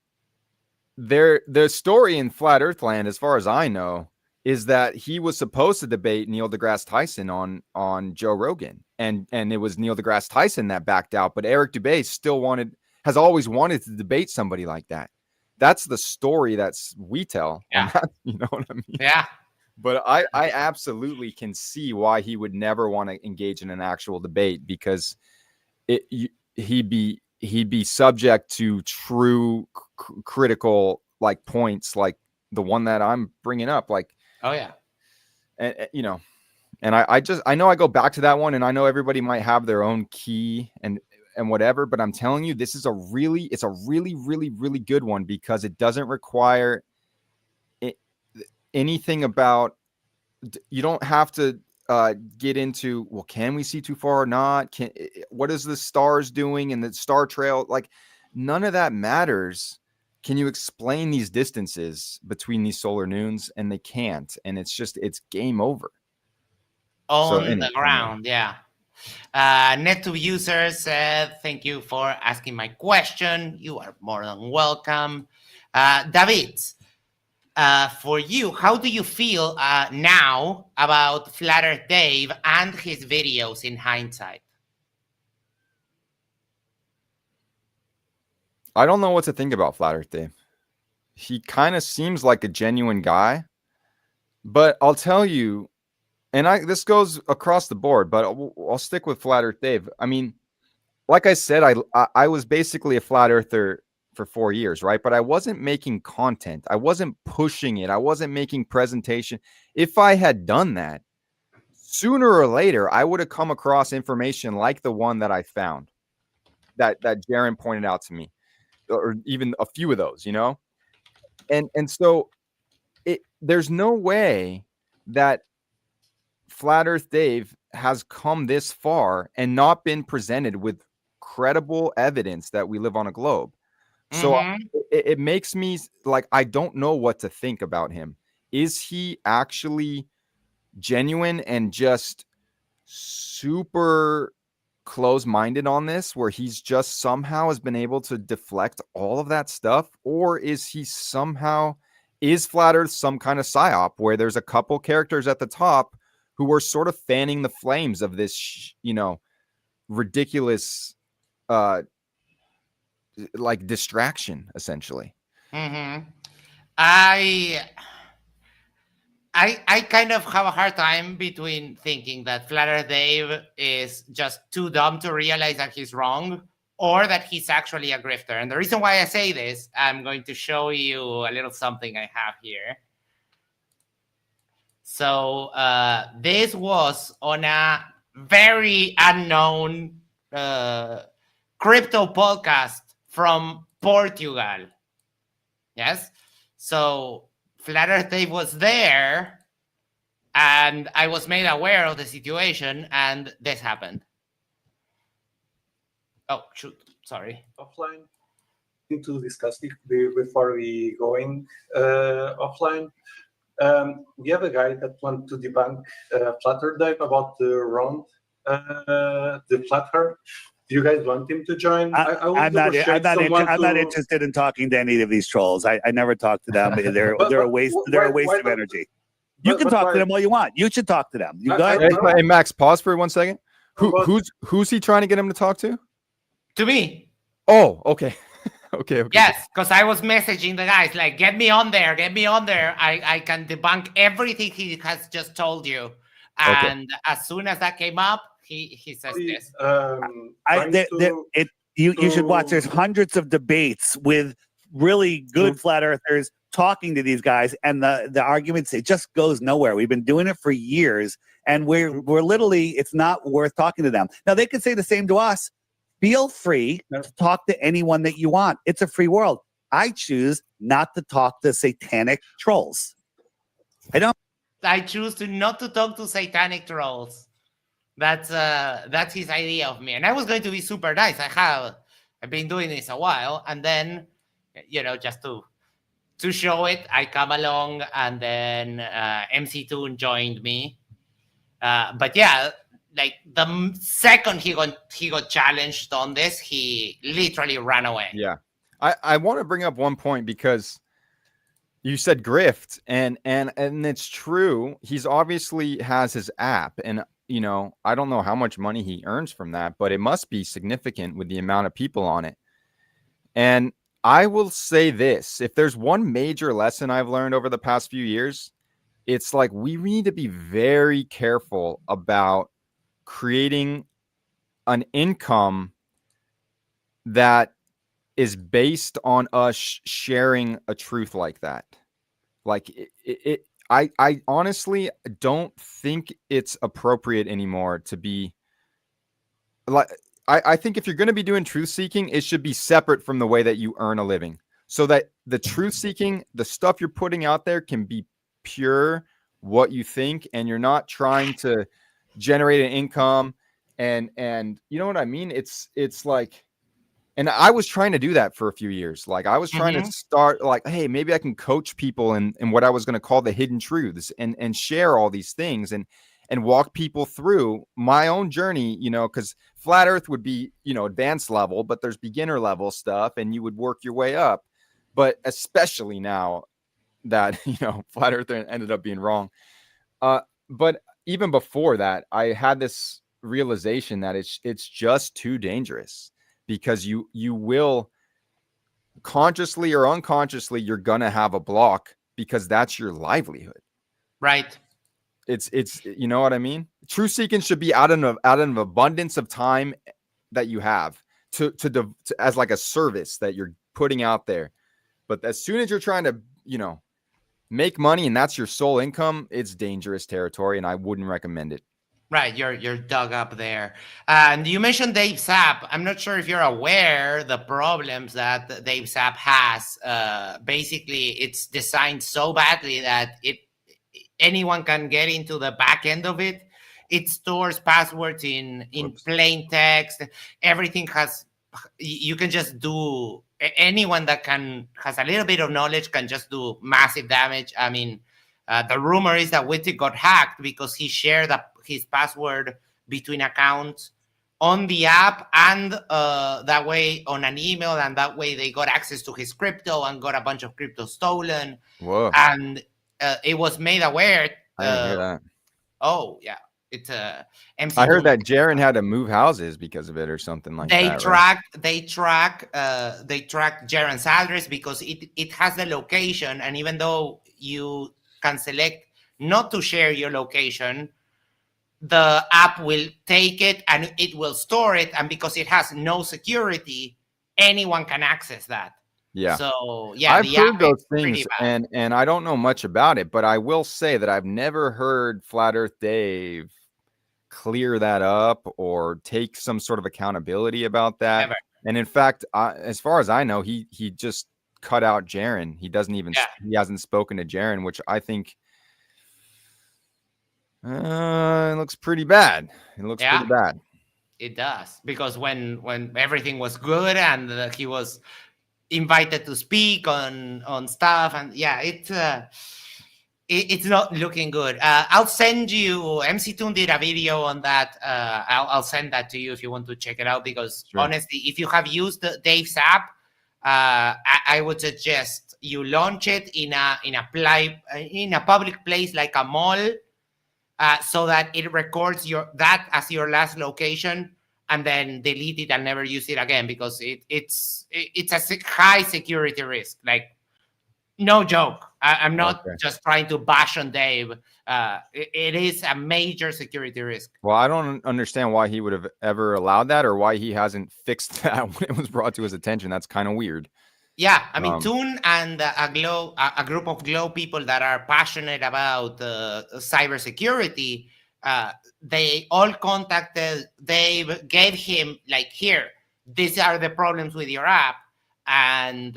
the story in Flat Earth Land, as far as I know, is that he was supposed to debate Neil deGrasse Tyson on Joe Rogan, and it was Neil deGrasse Tyson that backed out, but Eric Dubay has always wanted to debate somebody like that. That's the story we tell. Yeah. You know what I mean? Yeah. But I absolutely can see why he would never want to engage in an actual debate, because he'd be subject to true critical like points like the one that I'm bringing up. Like, oh yeah, and you know, and I know I go back to that one, and I know everybody might have their own key and whatever, but I'm telling you, it's a really really good one, because it doesn't require anything about, you don't have to get into, well, can we see too far or not? What is the stars doing and the star trail? Like, none of that matters. Can you explain these distances between these solar noons? And they can't. And it's game over. On the ground. Yeah. NetTube user said, thank you for asking my question. You are more than welcome. David, for you, how do you feel now about Flat Earth Dave and his videos in hindsight? I don't know what to think about Flat Earth Dave. He kind of seems like a genuine guy, But I'll tell you, and this goes across the board, but I'll stick with Flat Earth Dave. I mean, like I said, I was basically a flat earther for 4 years, right? But I wasn't making content. I wasn't pushing it. I wasn't making presentation. If I had done that, sooner or later, I would have come across information like the one that I found that Jaron pointed out to me, or even a few of those, you know? And so there's no way that Flat Earth Dave has come this far and not been presented with credible evidence that we live on a globe. So it makes me like, I don't know what to think about him. Is he actually genuine and just super close-minded on this, where he's just somehow has been able to deflect all of that stuff? Or is Flat Earth some kind of psyop where there's a couple characters at the top who are sort of fanning the flames of this, ridiculous, like distraction, essentially? I kind of have a hard time between thinking that Flat Earth Dave is just too dumb to realize that he's wrong, or that he's actually a grifter. And the reason why I say this, I'm going to show you a little something I have here. So this was on a very unknown crypto podcast from Portugal. Yes. So Flat Earth Dave was there, and I was made aware of the situation, and this happened. Oh, shoot. Sorry. Offline. To discuss it before we go in offline. We have a guy that wants to debunk Flat Earth Dave about the round, the Flat Earth. Do you guys want him to join? I'm not interested in talking to any of these trolls. I never talk to them. They're a waste. They're a waste of energy. You can talk to them all you want. You should talk to them. You guys. Hey, Max, pause for 1 second. Who's he trying to get him to talk to? To me. Oh, okay. Okay. Yes, because I was messaging the guys like, get me on there. I can debunk everything he has just told you. And as soon as that came up, he says this. You should watch. There's hundreds of debates with really good flat earthers talking to these guys, and the arguments, it just goes nowhere. We've been doing it for years, and we're literally, it's not worth talking to them. Now they could say the same to us. Feel free to talk to anyone that you want. It's a free world. I choose not to talk to satanic trolls. I choose not to talk to satanic trolls. That's his idea of me. And I was going to be super nice. I've been doing this a while, and then, just to show it, I come along, and then MC Toon joined me. But yeah, like the second he got challenged on this, he literally ran away. Yeah. I want to bring up one point, because you said grift, and it's true. He's obviously has his app, and I don't know how much money he earns from that, but it must be significant with the amount of people on it. And I will say this, if there's one major lesson I've learned over the past few years, it's like we need to be very careful about creating an income that is based on us sharing a truth like that. Like I honestly don't think it's appropriate anymore to be like, I think if you're going to be doing truth seeking, it should be separate from the way that you earn a living, so that the truth seeking, the stuff you're putting out there, can be pure what you think, and you're not trying to generate an income. And you know what I mean? It's like, and I was trying to do that for a few years. Like I was trying to start like, hey, maybe I can coach people in what I was going to call the hidden truths, and share all these things, and walk people through my own journey, because flat earth would be, advanced level, but there's beginner level stuff, and you would work your way up. But especially now that, flat earth ended up being wrong. But even before that, I had this realization that it's just too dangerous, because you will consciously or unconsciously, you're going to have a block, because that's your livelihood. Right. It's you know what I mean? Truth seeking should be out of an abundance of time that you have to as like a service that you're putting out there. But as soon as you're trying to, make money and that's your sole income, it's dangerous territory, and I wouldn't recommend it. Right, you're dug up there. And you mentioned Dave's app. I'm not sure if you're aware the problems that Dave's app has. Basically, it's designed so badly that anyone can get into the back end of it. It stores passwords in plain text. Everything has. You can just do. Anyone that has a little bit of knowledge can just do massive damage. I mean, the rumor is that Wittig got hacked because he shared his password between accounts on the app, and that way on an email, and that way they got access to his crypto and got a bunch of crypto stolen. Whoa! And it was made aware. I didn't hear that. Oh yeah, it's MC. I heard that Jaron had to move houses because of it or something like that. They track Jaron's address because it has the location, and even though you can select not to share your location, the app will take it and it will store it, and because it has no security, anyone can access that. Yeah. So yeah, I've heard those things, and I don't know much about it, but I will say that I've never heard Flat Earth Dave clear that up or take some sort of accountability about that. Never. And in fact, as far as I know, he just cut out Jaron. He doesn't even he hasn't spoken to Jaron, which I think it looks pretty bad. It looks pretty bad. It does, because when everything was good and he was invited to speak on stuff, and it's not looking good. I'll send you. MC Toon did a video on that. I'll send that to you if you want to check it out, because honestly, if you have used Dave's app, I would suggest you launch it in a public place like a mall, so that it records that as your last location, and then delete it and never use it again, because it's a high security risk. Like, no joke. I'm not just trying to bash on Dave. It is a major security risk. Well, I don't understand why he would have ever allowed that, or why he hasn't fixed that when it was brought to his attention. That's kind of weird. Yeah, I mean, Toon and a group of Glow people that are passionate about cybersecurity, they all contacted Dave, gave him like, here, these are the problems with your app. And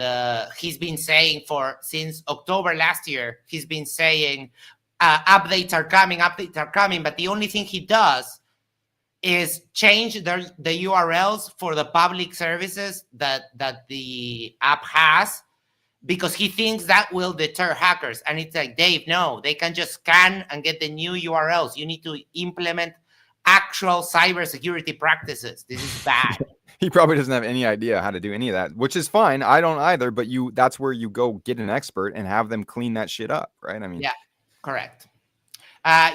he's been saying since October last year, he's been saying updates are coming. But the only thing he does is change the URLs for the public services that the app has, because he thinks that will deter hackers. And it's like, Dave, no, they can just scan and get the new URLs. You need to implement actual cybersecurity practices. This is bad. He probably doesn't have any idea how to do any of that, which is fine. I don't either, but that's where you go get an expert and have them clean that shit up, right? I mean, yeah, correct.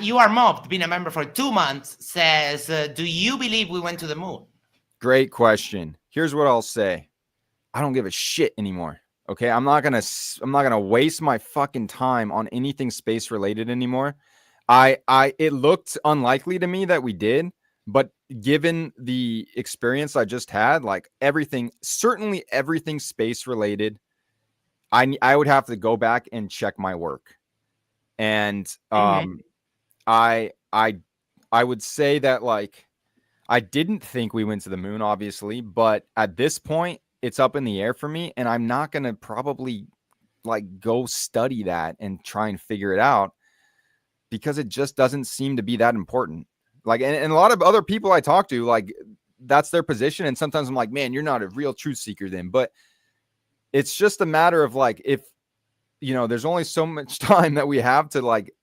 You Are Mobbed, been a member for 2 months, says, do you believe we went to the moon? Great question. Here's what I'll say. I don't give a shit anymore. Okay. I'm not going to waste my fucking time on anything space related anymore. It looked unlikely to me that we did, but given the experience I just had, like certainly everything space related, I would have to go back and check my work. And I would say that, like, I didn't think we went to the moon, obviously, but at this point it's up in the air for me, and I'm not going to probably like go study that and try and figure it out, because it just doesn't seem to be that important. Like, and a lot of other people I talk to, like, that's their position. And sometimes I'm like, man, you're not a real truth seeker then. But it's just a matter of, like, if, there's only so much time that we have to, like,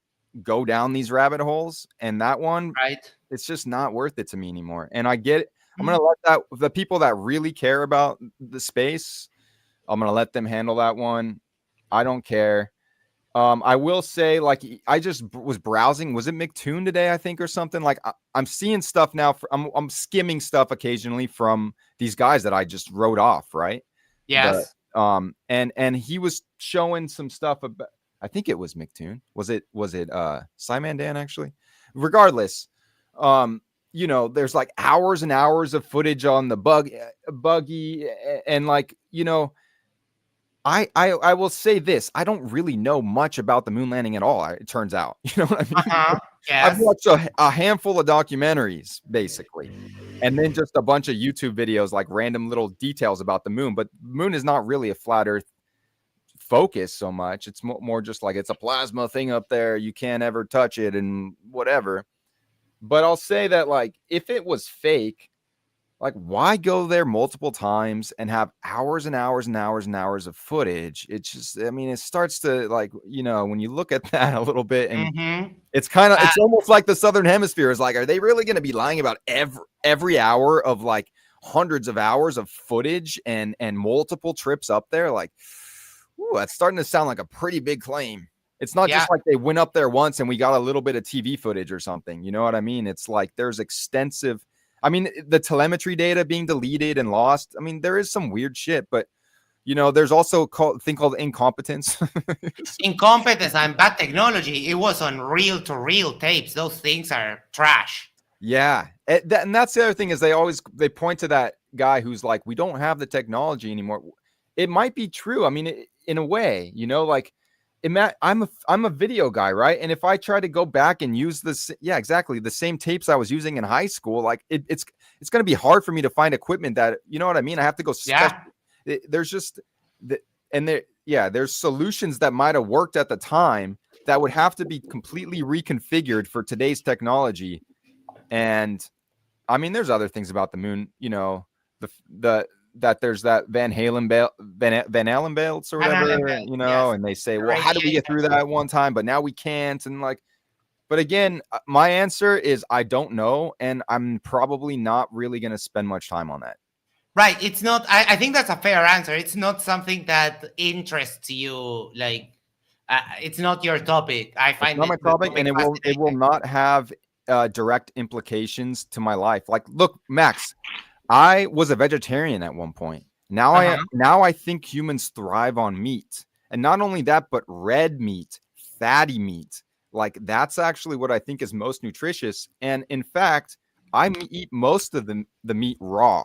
go down these rabbit holes. And that one, right, it's just not worth it to me anymore. And I get it. I'm going to let the people that really care about the space, I'm going to let them handle that one. I don't care. I will say, like, I just was browsing. Was it McToon today, I think, or something? Like, I'm seeing stuff now. I'm skimming stuff occasionally from these guys that I just wrote off, right? Yes. And he was showing some stuff about. I think it was McToon. Was it Simon Dan actually? Regardless, you know, there's like hours and hours of footage on the buggy, and like, you know, I will say this: I don't really know much about the moon landing at all. It turns out, you know what I mean. Yes. I've watched a handful of documentaries, basically, and then just a bunch of YouTube videos, like random little details about the moon. But the moon is not really a flat Earth focus so much. It's more just like it's a plasma thing up there. You can't ever touch it and whatever. But I'll say that, like, if it was fake, like, why go there multiple times and have hours and hours and hours and hours of footage? It's just, I mean, it starts to, like, you know, when you look at that a little bit, and it's kind of, it's almost like the Southern Hemisphere is like, are they really going to be lying about every hour of like hundreds of hours of footage and multiple trips up there? Like, ooh, that's starting to sound like a pretty big claim. It's not just like they went up there once and we got a little bit of TV footage or something. You know what I mean? It's like there's extensive, I mean, the telemetry data being deleted and lost. I mean, there is some weird shit, but, you know, there's also a thing called incompetence. Incompetence and bad technology. It was on reel-to-reel tapes. Those things are trash. Yeah. And that's the other thing is they point to that guy who's like, we don't have the technology anymore. It might be true. I mean, in a way, you know, like, I'm a video guy, right? And if I try to go back and use this, exactly, the same tapes I was using in high school, like it's going to be hard for me to find equipment that, you know what I mean? I have to go. There's just there's solutions that might have worked at the time that would have to be completely reconfigured for today's technology. And I mean, there's other things about the moon, you know, that there's that Van Allen belts or whatever, you know, and they say, well, how did we get through that one time, but now we can't? And like, but again, my answer is I don't know, and I'm probably not really going to spend much time on that. Right. It's not, I think that's a fair answer. It's not something that interests you. Like, it's not your topic. I find it's not my topic, and it will not have direct implications to my life. Like, look, Max, I was a vegetarian at one point. Now I think humans thrive on meat. And not only that, but red meat, fatty meat. Like, that's actually what I think is most nutritious. And in fact, I eat most of the meat raw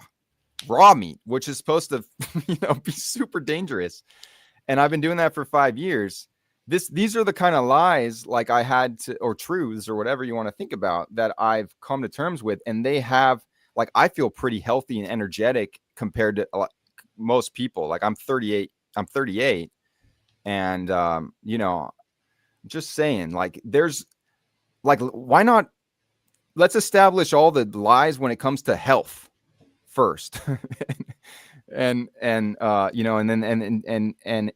meat, which is supposed to, you know, be super dangerous. And I've been doing that for 5 years. These are the kind of lies, like, I had to, or truths or whatever you want to think about, that I've come to terms with. And they have, like, I feel pretty healthy and energetic compared to most people. Like, I'm 38, and you know, just saying, like, there's, like, why not, let's establish all the lies when it comes to health first. and you know, and then and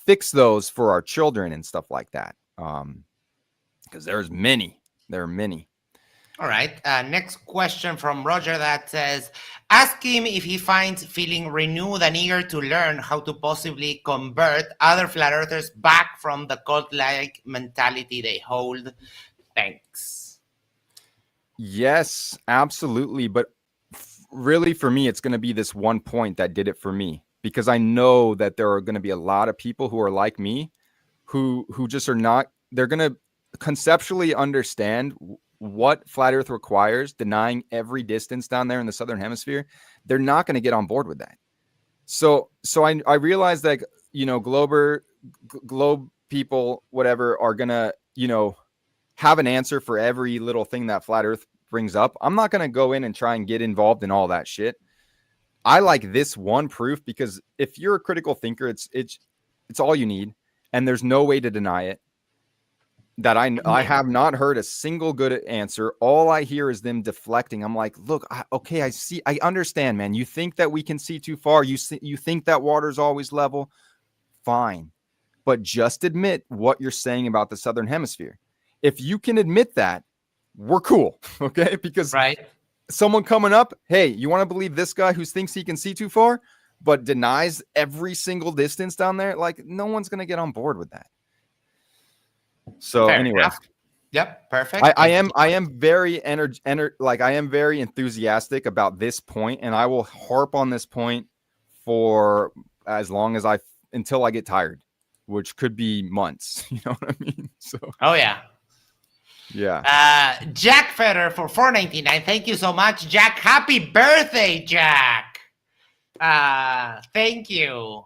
fix those for our children and stuff like that, because there are many. All right. Next question from Roger that says, ask him if he finds feeling renewed and eager to learn how to possibly convert other flat earthers back from the cult-like mentality they hold. Thanks. Yes, absolutely. But really, for me, it's going to be this one point that did it for me, because I know that there are going to be a lot of people who are like me, who just are not, they're going to conceptually understand what flat earth requires, denying every distance down there in the southern hemisphere. They're not going to get on board with that. So I realized that, you know, globe people, whatever, are going to, you know, have an answer for every little thing that flat earth brings up. I'm not going to go in and try and get involved in all that shit. I like this one proof, because if you're a critical thinker, it's all you need, and there's no way to deny it. That I have not heard a single good answer. All I hear is them deflecting. I'm like, look, I see, I understand, man. You think that we can see too far. You think that water's always level. Fine. But just admit what you're saying about the southern hemisphere. If you can admit that, we're cool. Okay? Because someone coming up, hey, you want to believe this guy who thinks he can see too far, but denies every single distance down there? Like, no one's going to get on board with that. So anyway, yep, perfect. I am very I am very enthusiastic about this point, and I will harp on this point for as long as until I get tired. which could be months. You know what I mean? So Oh yeah. Jack Fetter for $4.99. Thank you so much, Jack. Happy birthday, Jack. Thank you.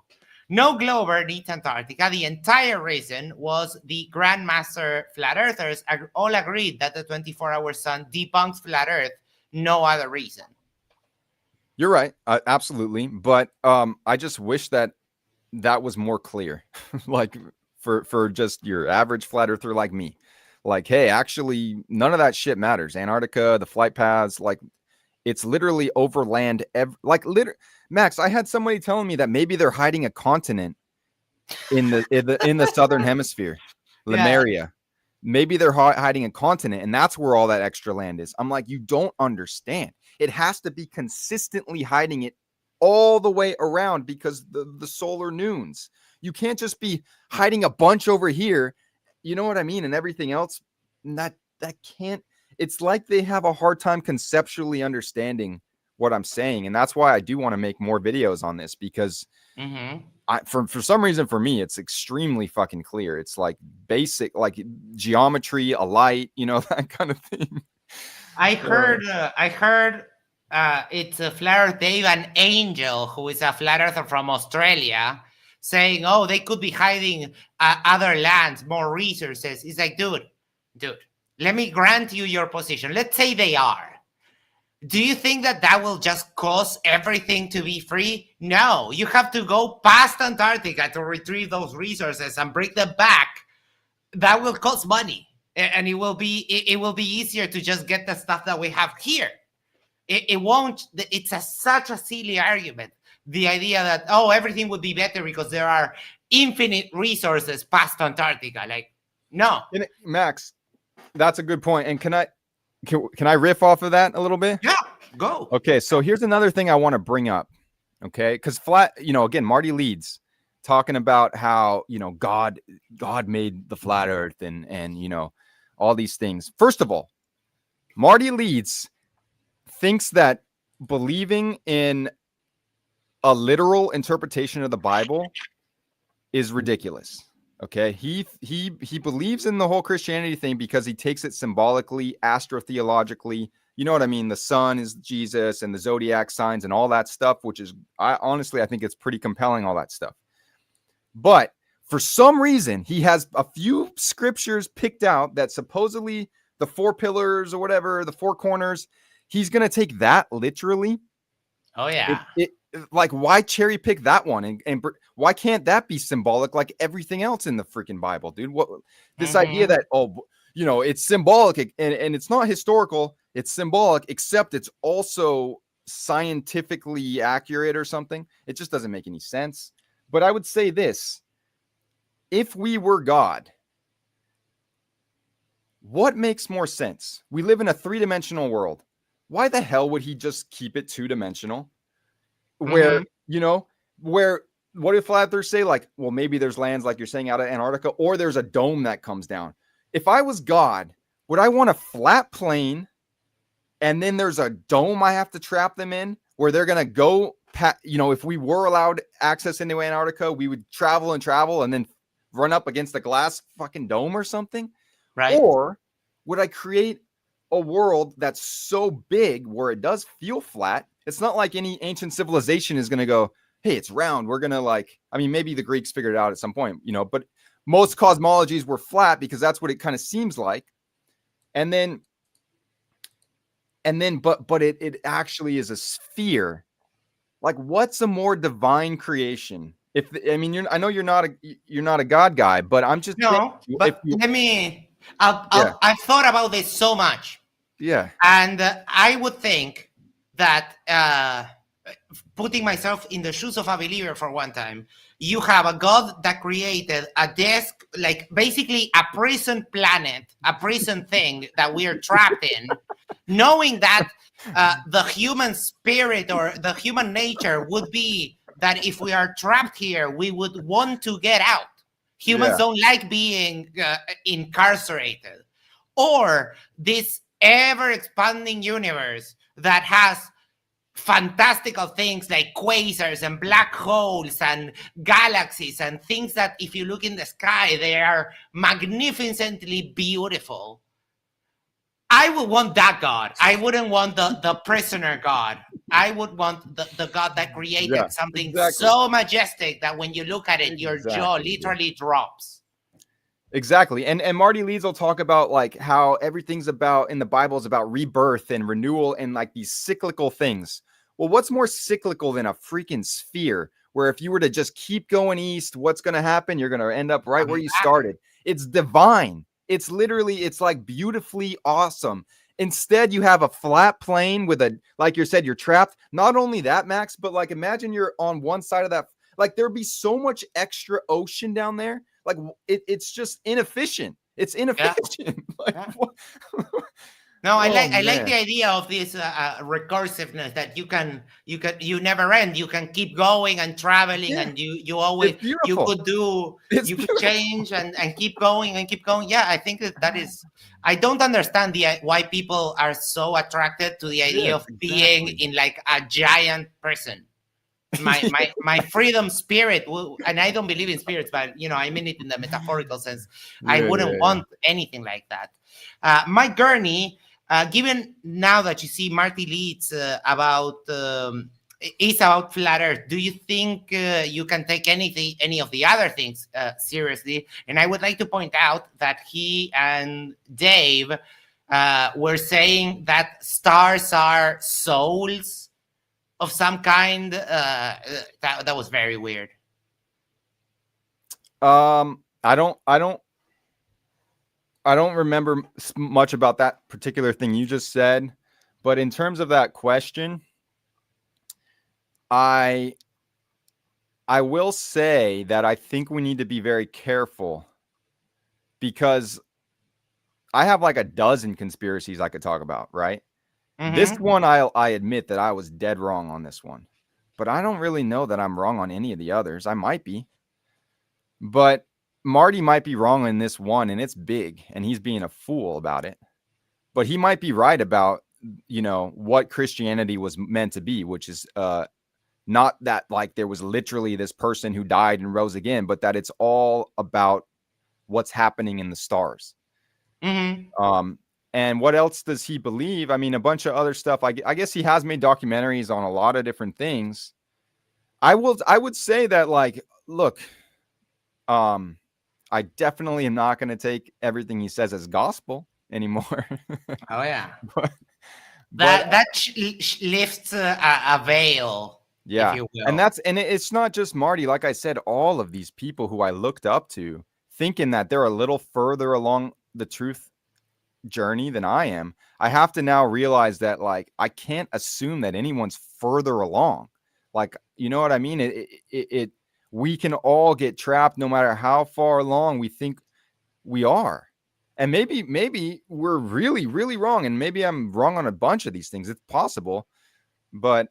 No Glover needs Antarctica. The entire reason was the Grandmaster Flat Earthers all agreed that the 24-hour sun debunks Flat Earth. No other reason. You're right. Absolutely. But I just wish that was more clear. Like for just your average flat earther like me. Like, hey, actually, none of that shit matters. Antarctica, the flight paths, like, it's literally overland. Max, I had somebody telling me that maybe they're hiding a continent in the southern hemisphere, Lemuria. Yeah. Maybe they're hiding a continent, and that's where all that extra land is. I'm like, you don't understand. It has to be consistently hiding it all the way around because the solar noons. You can't just be hiding a bunch over here. You know what I mean? And everything else, that can't. It's like they have a hard time conceptually understanding what I'm saying. And that's why I do want to make more videos on this because for some reason, for me, it's extremely fucking clear. It's like basic, like geometry, a light, you know, that kind of thing. I heard it's a Flat Earth Dave, an angel who is a flat earther from Australia, saying, oh, they could be hiding other lands, more resources. It's like, dude, let me grant you your position. Let's say they are. Do you think that will just cause everything to be free? No, you have to go past Antarctica to retrieve those resources and bring them back. That will cost money, and it will be easier to just get the stuff that we have here. It won't. It's such a silly argument. The idea that, oh, everything would be better because there are infinite resources past Antarctica. Like, no. Max, that's a good point. And can I riff off of that a little bit? Yeah, go. Okay, so here's another thing I want to bring up. Okay, because again, Marty Leeds talking about how, God made the flat earth and all these things. First of all, Marty Leeds thinks that believing in a literal interpretation of the Bible is ridiculous. Okay, he believes in the whole Christianity thing because he takes it symbolically, astrotheologically. You know what I mean? The sun is Jesus and the zodiac signs and all that stuff, which is, I think it's pretty compelling, all that stuff. But for some reason, he has a few scriptures picked out that supposedly the 4 pillars or whatever, the 4 corners, he's going to take that literally. Oh, yeah. Like, why cherry pick that one? And why can't that be symbolic like everything else in the freaking Bible, dude? What this idea that, it's symbolic and it's not historical, it's symbolic, except it's also scientifically accurate or something. It just doesn't make any sense. But I would say this: if we were God, what makes more sense? We live in a 3-dimensional world. Why the hell would he just keep it 2-dimensional? Where, what if flat earthers say, like, well, maybe there's lands, like you're saying, out of Antarctica, or there's a dome that comes down. If I was God, would I want a flat plane and then there's a dome I have to trap them in where they're going to go, if we were allowed access into Antarctica, we would travel and then run up against a glass fucking dome or something? Right. Or would I create a world that's so big where it does feel flat? It's not like any ancient civilization is going to go, hey, it's round. We're going to maybe the Greeks figured it out at some point, but most cosmologies were flat because that's what it kind of seems like. But it actually is a sphere. Like, what's a more divine creation? I know you're not a God guy, but I'm just I've thought about this so much. Yeah. And I would think that putting myself in the shoes of a believer for one time, you have a God that created a desk, like basically a prison planet, a prison thing that we are trapped in, knowing that the human spirit or the human nature would be that if we are trapped here, we would want to get out. Humans don't like being incarcerated. Or this ever-expanding universe that has fantastical things like quasars and black holes and galaxies and things that if you look in the sky, they are magnificently beautiful. I would want that God. I wouldn't want the prisoner God. I would want the God that created something so majestic that when you look at it, your jaw literally drops. Exactly. And Marty Leeds will talk about like how everything's about in the Bible is about rebirth and renewal and like these cyclical things. Well, what's more cyclical than a freaking sphere where if you were to just keep going east, what's going to happen? You're going to end up right where you started. It's divine. It's literally, it's like beautifully awesome. Instead, you have a flat plane with a, like you said, you're trapped. Not only that, Max, but like imagine you're on one side of that. Like there'd be so much extra ocean down there. Like it's just inefficient. It's inefficient. Like, no, I like the idea of this recursiveness that you never end. You can keep going and traveling, and you always you could change and keep going and keep going. Yeah, I think that is. I don't understand why people are so attracted to the idea of being in like a giant prison. My freedom spirit, and I don't believe in spirits, but I mean it in the metaphorical sense. I wouldn't want anything like that. Mike Gurney, given now that you see Marty Leeds about flat Earth, do you think you can take any of the other things seriously? And I would like to point out that he and Dave were saying that stars are souls of some kind. That was very weird. I don't remember much about that particular thing you just said, but in terms of that question, I will say that I think we need to be very careful because I have like a dozen conspiracies I could talk about, right? Mm-hmm. This one, I admit that I was dead wrong on this one, but I don't really know that I'm wrong on any of the others. I might be, but Marty might be wrong in this one, and it's big, and he's being a fool about it. But he might be right about, what Christianity was meant to be, which is not that like there was literally this person who died and rose again, but that it's all about what's happening in the stars. Mm-hmm. And what else does he believe? I mean, a bunch of other stuff. I guess he has made documentaries on a lot of different things. I would say that, like, look, I definitely am not going to take everything he says as gospel anymore. Oh yeah, that lifts a veil. Yeah, if you will. And it's not just Marty. Like I said, all of these people who I looked up to, thinking that they're a little further along the truth journey than I am, I have to now realize that like I can't assume that anyone's further along. Like, you know what I mean? We can all get trapped no matter how far along we think we are. And maybe we're really, really wrong. And maybe I'm wrong on a bunch of these things. It's possible. But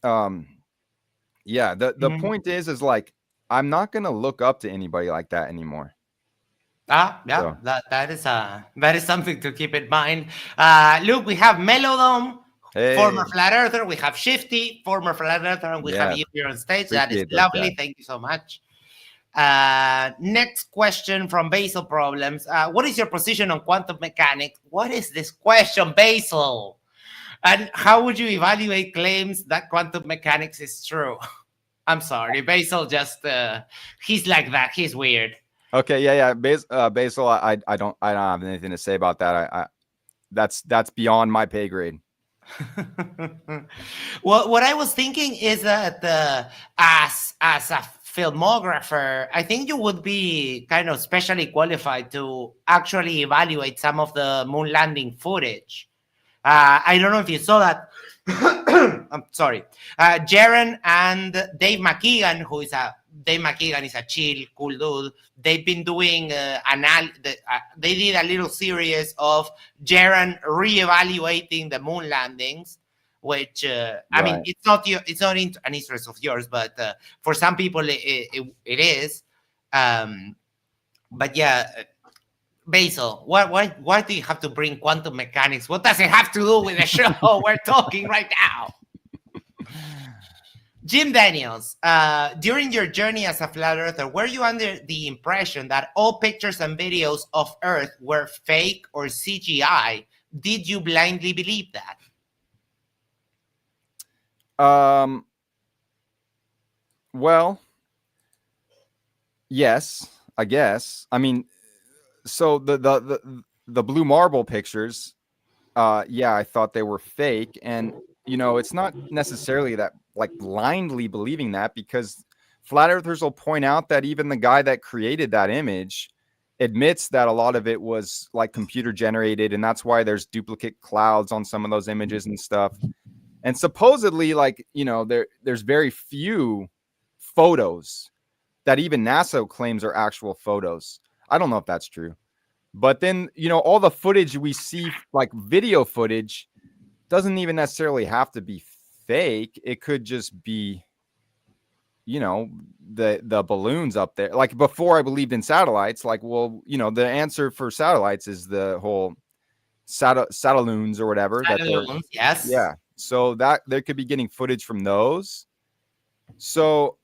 yeah, the point is like I'm not gonna look up to anybody like that anymore. Yeah, so. that is something to keep in mind. Look, we have Melodome, former flat earther. We have Shifty, former flat earther, and we have you here on stage. That is lovely. Thank you so much. Next question from Basil Problems. What is your position on quantum mechanics? What is this question, Basil? And how would you evaluate claims that quantum mechanics is true? I'm sorry, Basil. Just he's like that. He's weird. Okay, yeah. Basil, I don't have anything to say about that. That's beyond my pay grade. Well, what I was thinking is that as a filmographer, I think you would be kind of specially qualified to actually evaluate some of the moon landing footage. I don't know if you saw that. I'm sorry. Jaren and Dave McKeegan, Dave McKeegan is a chill, cool dude. They've been doing they did a little series of Jaren reevaluating the moon landings, which I mean, it's not an interest of yours, but for some people it is. But yeah, Basil, why do you have to bring quantum mechanics? What does it have to do with the show we're talking right now? Jim Daniels, during your journey as a flat earther, were you under the impression that all pictures and videos of Earth were fake or CGI? Did you blindly believe that? Well, yes, I guess. I mean, so the blue marble pictures, yeah, I thought they were fake, and it's not necessarily that like blindly believing that, because flat earthers will point out that even the guy that created that image admits that a lot of it was like computer generated, and that's why there's duplicate clouds on some of those images and stuff. And supposedly, like, there's very few photos that even NASA claims are actual photos. I don't know if that's true. But then, all the footage we see, like video footage, doesn't even necessarily have to be fake. It could just be, the balloons up there. Like before I believed in satellites, like, well, the answer for satellites is the whole satelloons or whatever. Satelloons, yes. Yeah. So that they could be getting footage from those. So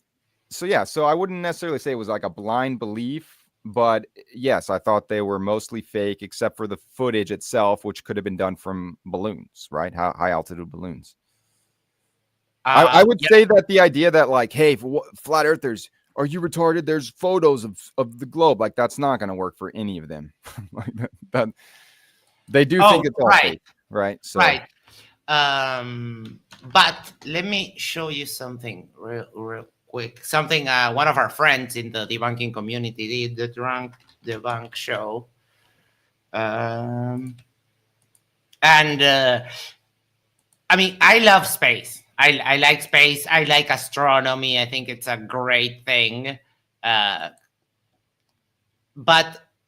yeah. So I wouldn't necessarily say it was like a blind belief. But yes, I thought they were mostly fake, except for the footage itself, which could have been done from balloons, right? High altitude balloons. I would say that the idea that like, hey, flat earthers, are you retarded? There's photos of the globe. Like, that's not going to work for any of them. Like that they do think it's all fake, right? So. Right. But let me show you something real quick. Something one of our friends in the debunking community did, the Drunk Debunk show. And I mean, I love space. I like space. I like astronomy. I think it's a great thing. But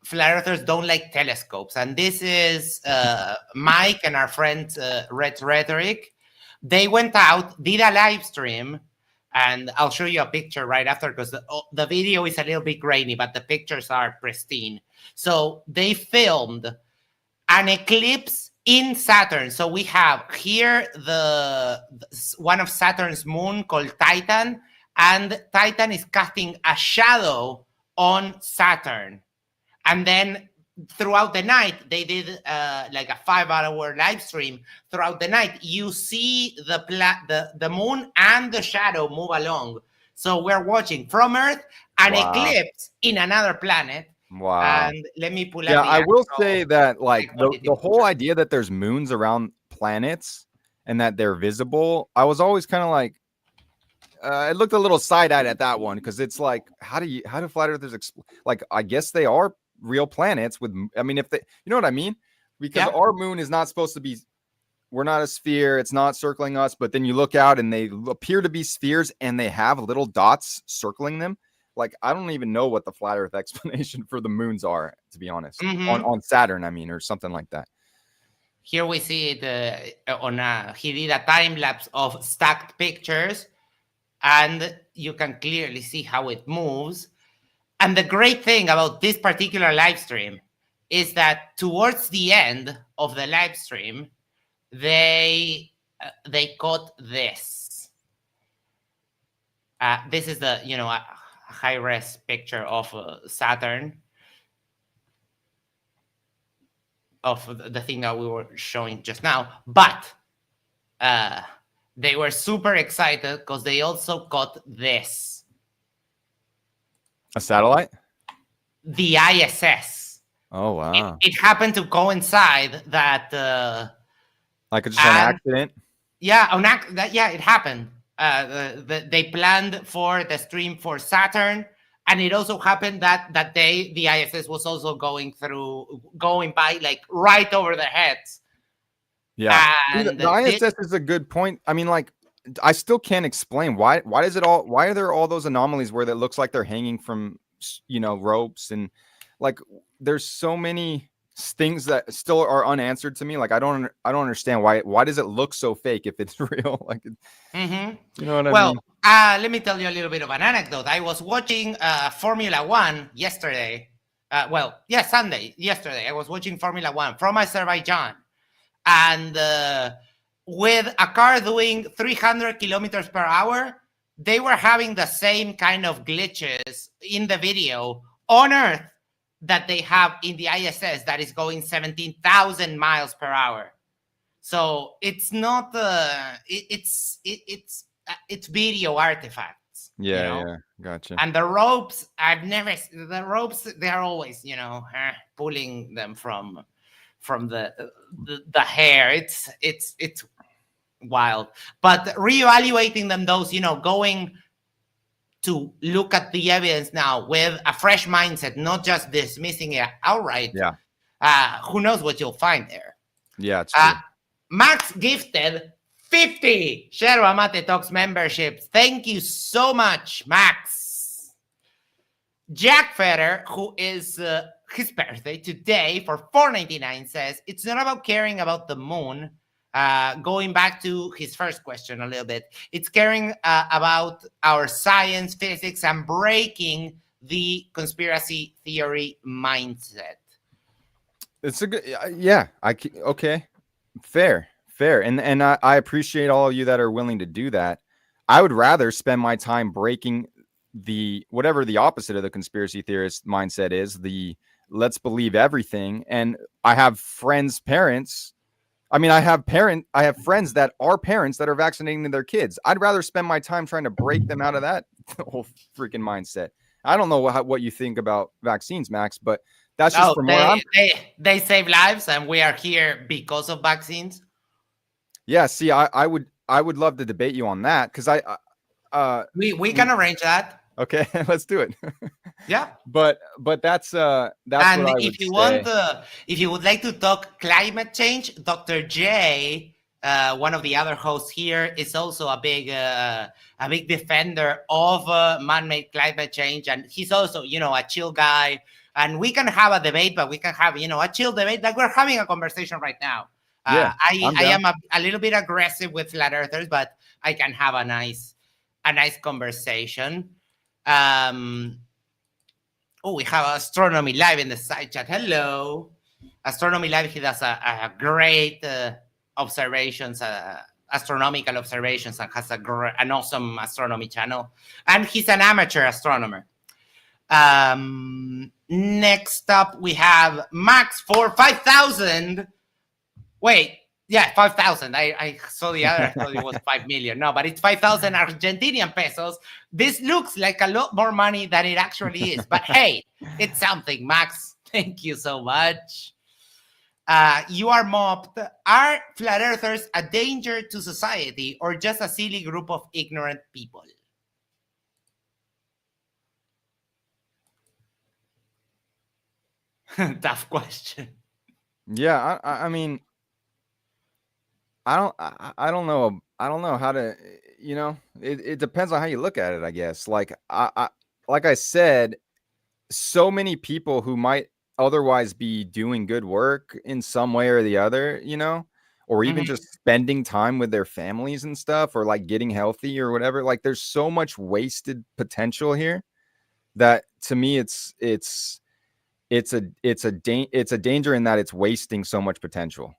flat earthers don't like telescopes. And this is Mike and our friend Red Rhetoric. They went out, did a live stream, and I'll show you a picture right after, because the video is a little bit grainy, but the pictures are pristine. So they filmed an eclipse in Saturn. So we have here the one of Saturn's moon called Titan, and Titan is casting a shadow on Saturn. And then throughout the night, they did like a 5-hour live stream. Throughout the night, you see the moon and the shadow move along. So we're watching from Earth an eclipse in another planet. Wow. And let me pull up. Yeah, I will say that like the whole idea that there's moons around planets and that they're visible, I was always kind of like, I looked a little side-eyed at that one, because it's like, how do flat earthers like, I guess they are real planets with, I mean, if they, you know what I mean? Because our moon is not supposed to be, we're not a sphere, it's not circling us, but then you look out and they appear to be spheres and they have little dots circling them. Like, I don't even know what the flat earth explanation for the moons are, to be honest. On Saturn, I mean, or something like that. Here we see it he did a time lapse of stacked pictures, and you can clearly see how it moves. And the great thing about this particular live stream is that towards the end of the live stream, they caught this. This is the a high-res picture of Saturn, of the thing that we were showing just now. But they were super excited because they also caught this. A satellite? The ISS. Oh, wow. It happened to coincide that... like just an accident? Yeah, it happened. They planned for the stream for Saturn, and it also happened that day the ISS was also going by like right over their heads. Yeah. The ISS is a good point. I mean, like, I still can't explain why are there all those anomalies where it looks like they're hanging from ropes, and like there's so many things that still are unanswered to me. Like, I don't understand why does it look so fake if it's real? Like, you know what I mean? Well, let me tell you a little bit of an anecdote. I was watching Formula One yesterday. Sunday. Yesterday, I was watching Formula One from Azerbaijan, and with a car doing 300 kilometers per hour, they were having the same kind of glitches in the video on Earth that they have in the ISS that is going 17,000 miles per hour. So it's not it's video artifacts. Yeah, gotcha. And the ropes, they're always, pulling them from the hair. It's wild. But reevaluating them, going to look at the evidence now with a fresh mindset, not just dismissing it outright. Yeah. Who knows what you'll find there? Yeah, it's true. Max gifted 50 Yerba Mate Talks memberships. Thank you so much, Max. Jack Fetter, who is his birthday today, for $4.99 says, it's not about caring about the moon. Going back to his first question a little bit, it's caring about our science, physics, and breaking the conspiracy theory mindset. It's a good, okay, fair. And I appreciate all of you that are willing to do that. I would rather spend my time breaking whatever the opposite of the conspiracy theorist mindset is, the let's believe everything. And I have parents. I mean, I have friends that are parents that are vaccinating their kids. I'd rather spend my time trying to break them out of that whole freaking mindset. I don't know what you think about vaccines, Max, but that's just from where they save lives, and we are here because of vaccines. Yeah, see, I would love to debate you on that, because we can arrange that. Okay, let's do it. Yeah, but that's and what I would if you say. if you would like to talk climate change, Dr. J, one of the other hosts here, is also a big defender of man-made climate change, and he's also a chill guy. And we can have a debate, but we can have a chill debate like we're having a conversation right now. Yeah, I am a little bit aggressive with flat earthers, but I can have a nice conversation. We have Astronomy Live in the side chat. Hello, Astronomy Live. He does a great observations, astronomical observations, and has an awesome astronomy channel. And he's an amateur astronomer. Next up, we have Max for 5,000. Wait, yeah, 5,000. I saw the other. I thought it was 5 million. No, but it's 5,000 Argentinian pesos. This looks like a lot more money than it actually is. But hey, it's something, Max. Thank you so much. You are mobbed. Are flat earthers a danger to society or just a silly group of ignorant people? Tough question. Yeah, I mean, I don't know how to, it depends on how you look at it, I guess. Like I said, so many people who might otherwise be doing good work in some way or the other, or even just spending time with their families and stuff, or like getting healthy or whatever. Like there's so much wasted potential here that to me it's a danger in that it's wasting so much potential.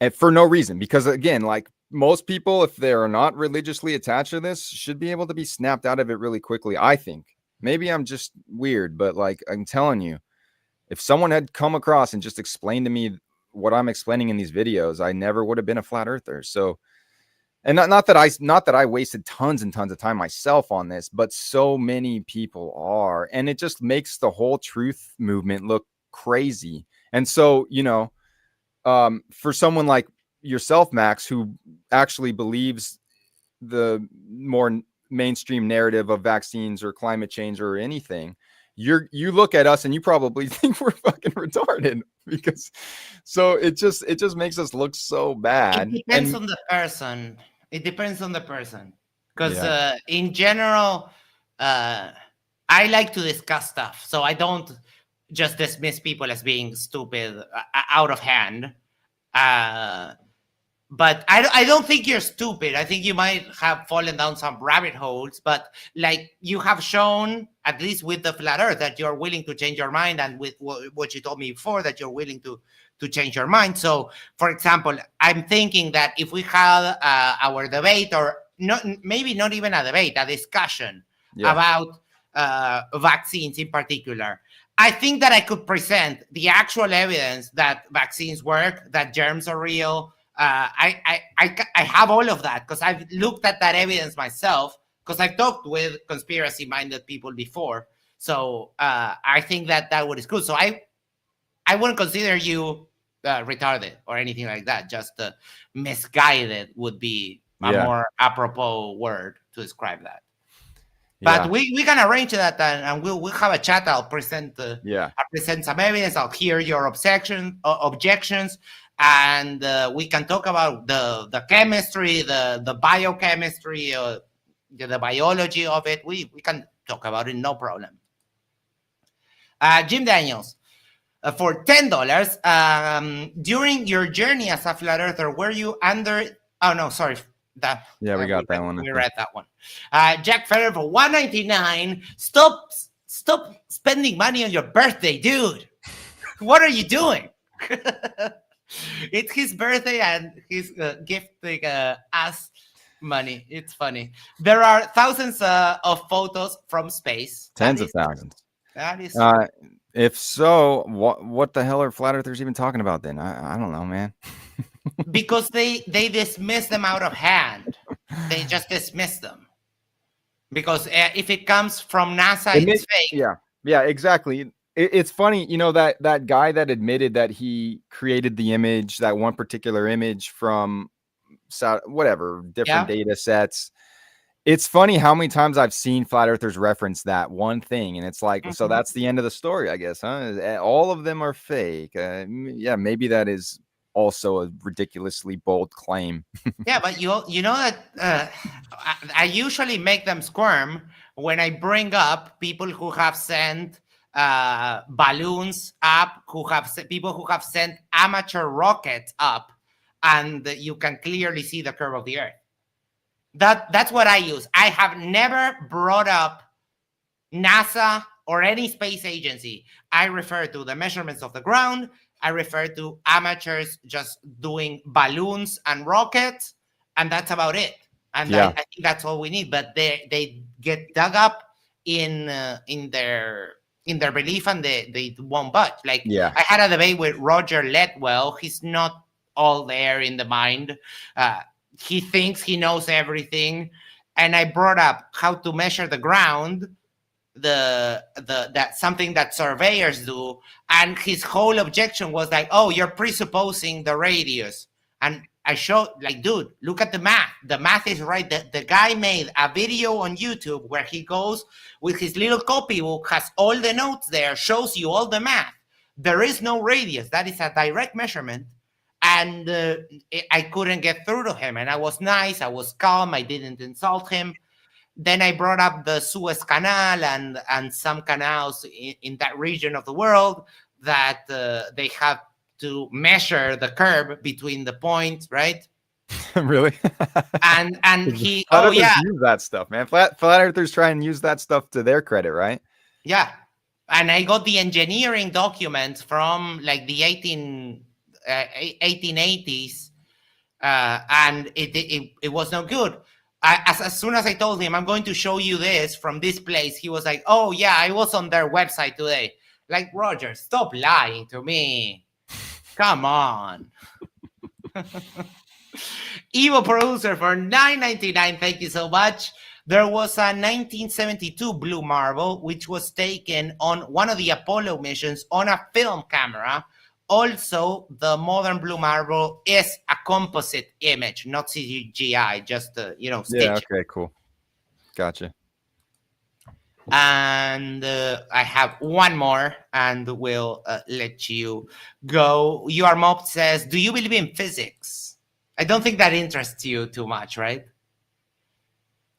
And for no reason, because again, like most people, if they're not religiously attached to this, should be able to be snapped out of it really quickly. I think maybe I'm just weird, but like I'm telling you, if someone had come across and just explained to me what I'm explaining in these videos, I never would have been a flat earther. So, and not that I wasted tons and tons of time myself on this, but so many people are, and it just makes the whole truth movement look crazy. And so, for someone like yourself, Max, who actually believes the more mainstream narrative of vaccines or climate change or anything, you look at us and you probably think we're fucking retarded, because so it just makes us look so bad. It depends on the person. It depends on the person, because in general, I like to discuss stuff, so I don't just dismiss people as being stupid out of hand. But I don't think you're stupid. I think you might have fallen down some rabbit holes, but like you have shown, at least with the flat earth, that you're willing to change your mind, and with what you told me before, that you're willing to change your mind. So, for example, I'm thinking that if we had our debate, or maybe not even a debate, a discussion Yeah. about vaccines in particular. I think that I could present the actual evidence that vaccines work, that germs are real. I have all of that because I've looked at that evidence myself, because I've talked with conspiracy-minded people before. So I think that word is good. So I wouldn't consider you retarded or anything like that. Just misguided would be a more apropos word to describe that. But we can arrange that, and we'll have a chat. I'll present some evidence. I'll hear your objections, and we can talk about the chemistry, the biochemistry, the biology of it. We can talk about it, no problem. Jim Daniels, for $10, during your journey as a flat earther, were you under? Oh no, sorry. We got that one. We read that one. Jack Ferrer for $1.99. Stop spending money on your birthday, dude. What are you doing? It's his birthday and he's gifting us money. It's funny. There are thousands of photos from space. Tens of thousands. That is. If so, what the hell are flat earthers even talking about then? I don't know, man. Because they dismiss them out of hand. They just dismiss them. Because if it comes from NASA, it's fake. Yeah, exactly. It's funny, that guy that admitted that he created the image, that one particular image from different data sets. It's funny how many times I've seen flat earthers reference that one thing, and it's like, so that's the end of the story, I guess, huh? All of them are fake. Maybe that is also a ridiculously bold claim. Yeah, but you know that I usually make them squirm when I bring up people who have sent balloons up, people who have sent amateur rockets up, and you can clearly see the curve of the Earth. That's what I use. I have never brought up NASA or any space agency. I refer to the measurements of the ground. I refer to amateurs just doing balloons and rockets, and that's about it. And I think that's all we need. But they get dug up in their belief, and they won't budge. Like I had a debate with Roger Letwell. He's not all there in the mind. He thinks he knows everything, and I brought up how to measure the ground, that something that surveyors do, and his whole objection was like, "Oh, you're presupposing the radius." And I showed, like, dude, look at the math. The math is right. The guy made a video on YouTube where he goes with his little copybook, has all the notes there, shows you all the math. There is no radius. That is a direct measurement. And I couldn't get through to him. And I was nice. I was calm. I didn't insult him. Then I brought up the Suez Canal and some canals in that region of the world that they have to measure the curve between the points, right? Really? and he, use that stuff, man. Flat earthers try and use that stuff to their credit, right? Yeah. And I got the engineering documents from like the 1880s, and it was no good. As soon as I told him, I'm going to show you this from this place, he was like, "Oh yeah, I was on their website today." Like, Roger, stop lying to me. Come on. Evo producer for $9.99. Thank you so much. There was a 1972 blue marble, which was taken on one of the Apollo missions on a film camera. Also, the modern blue marble is a composite image, not CGI, just stitch. Yeah, okay, cool. Gotcha. And I have one more, and we'll let you go. Your mob says, "Do you believe in physics?" I don't think that interests you too much, right?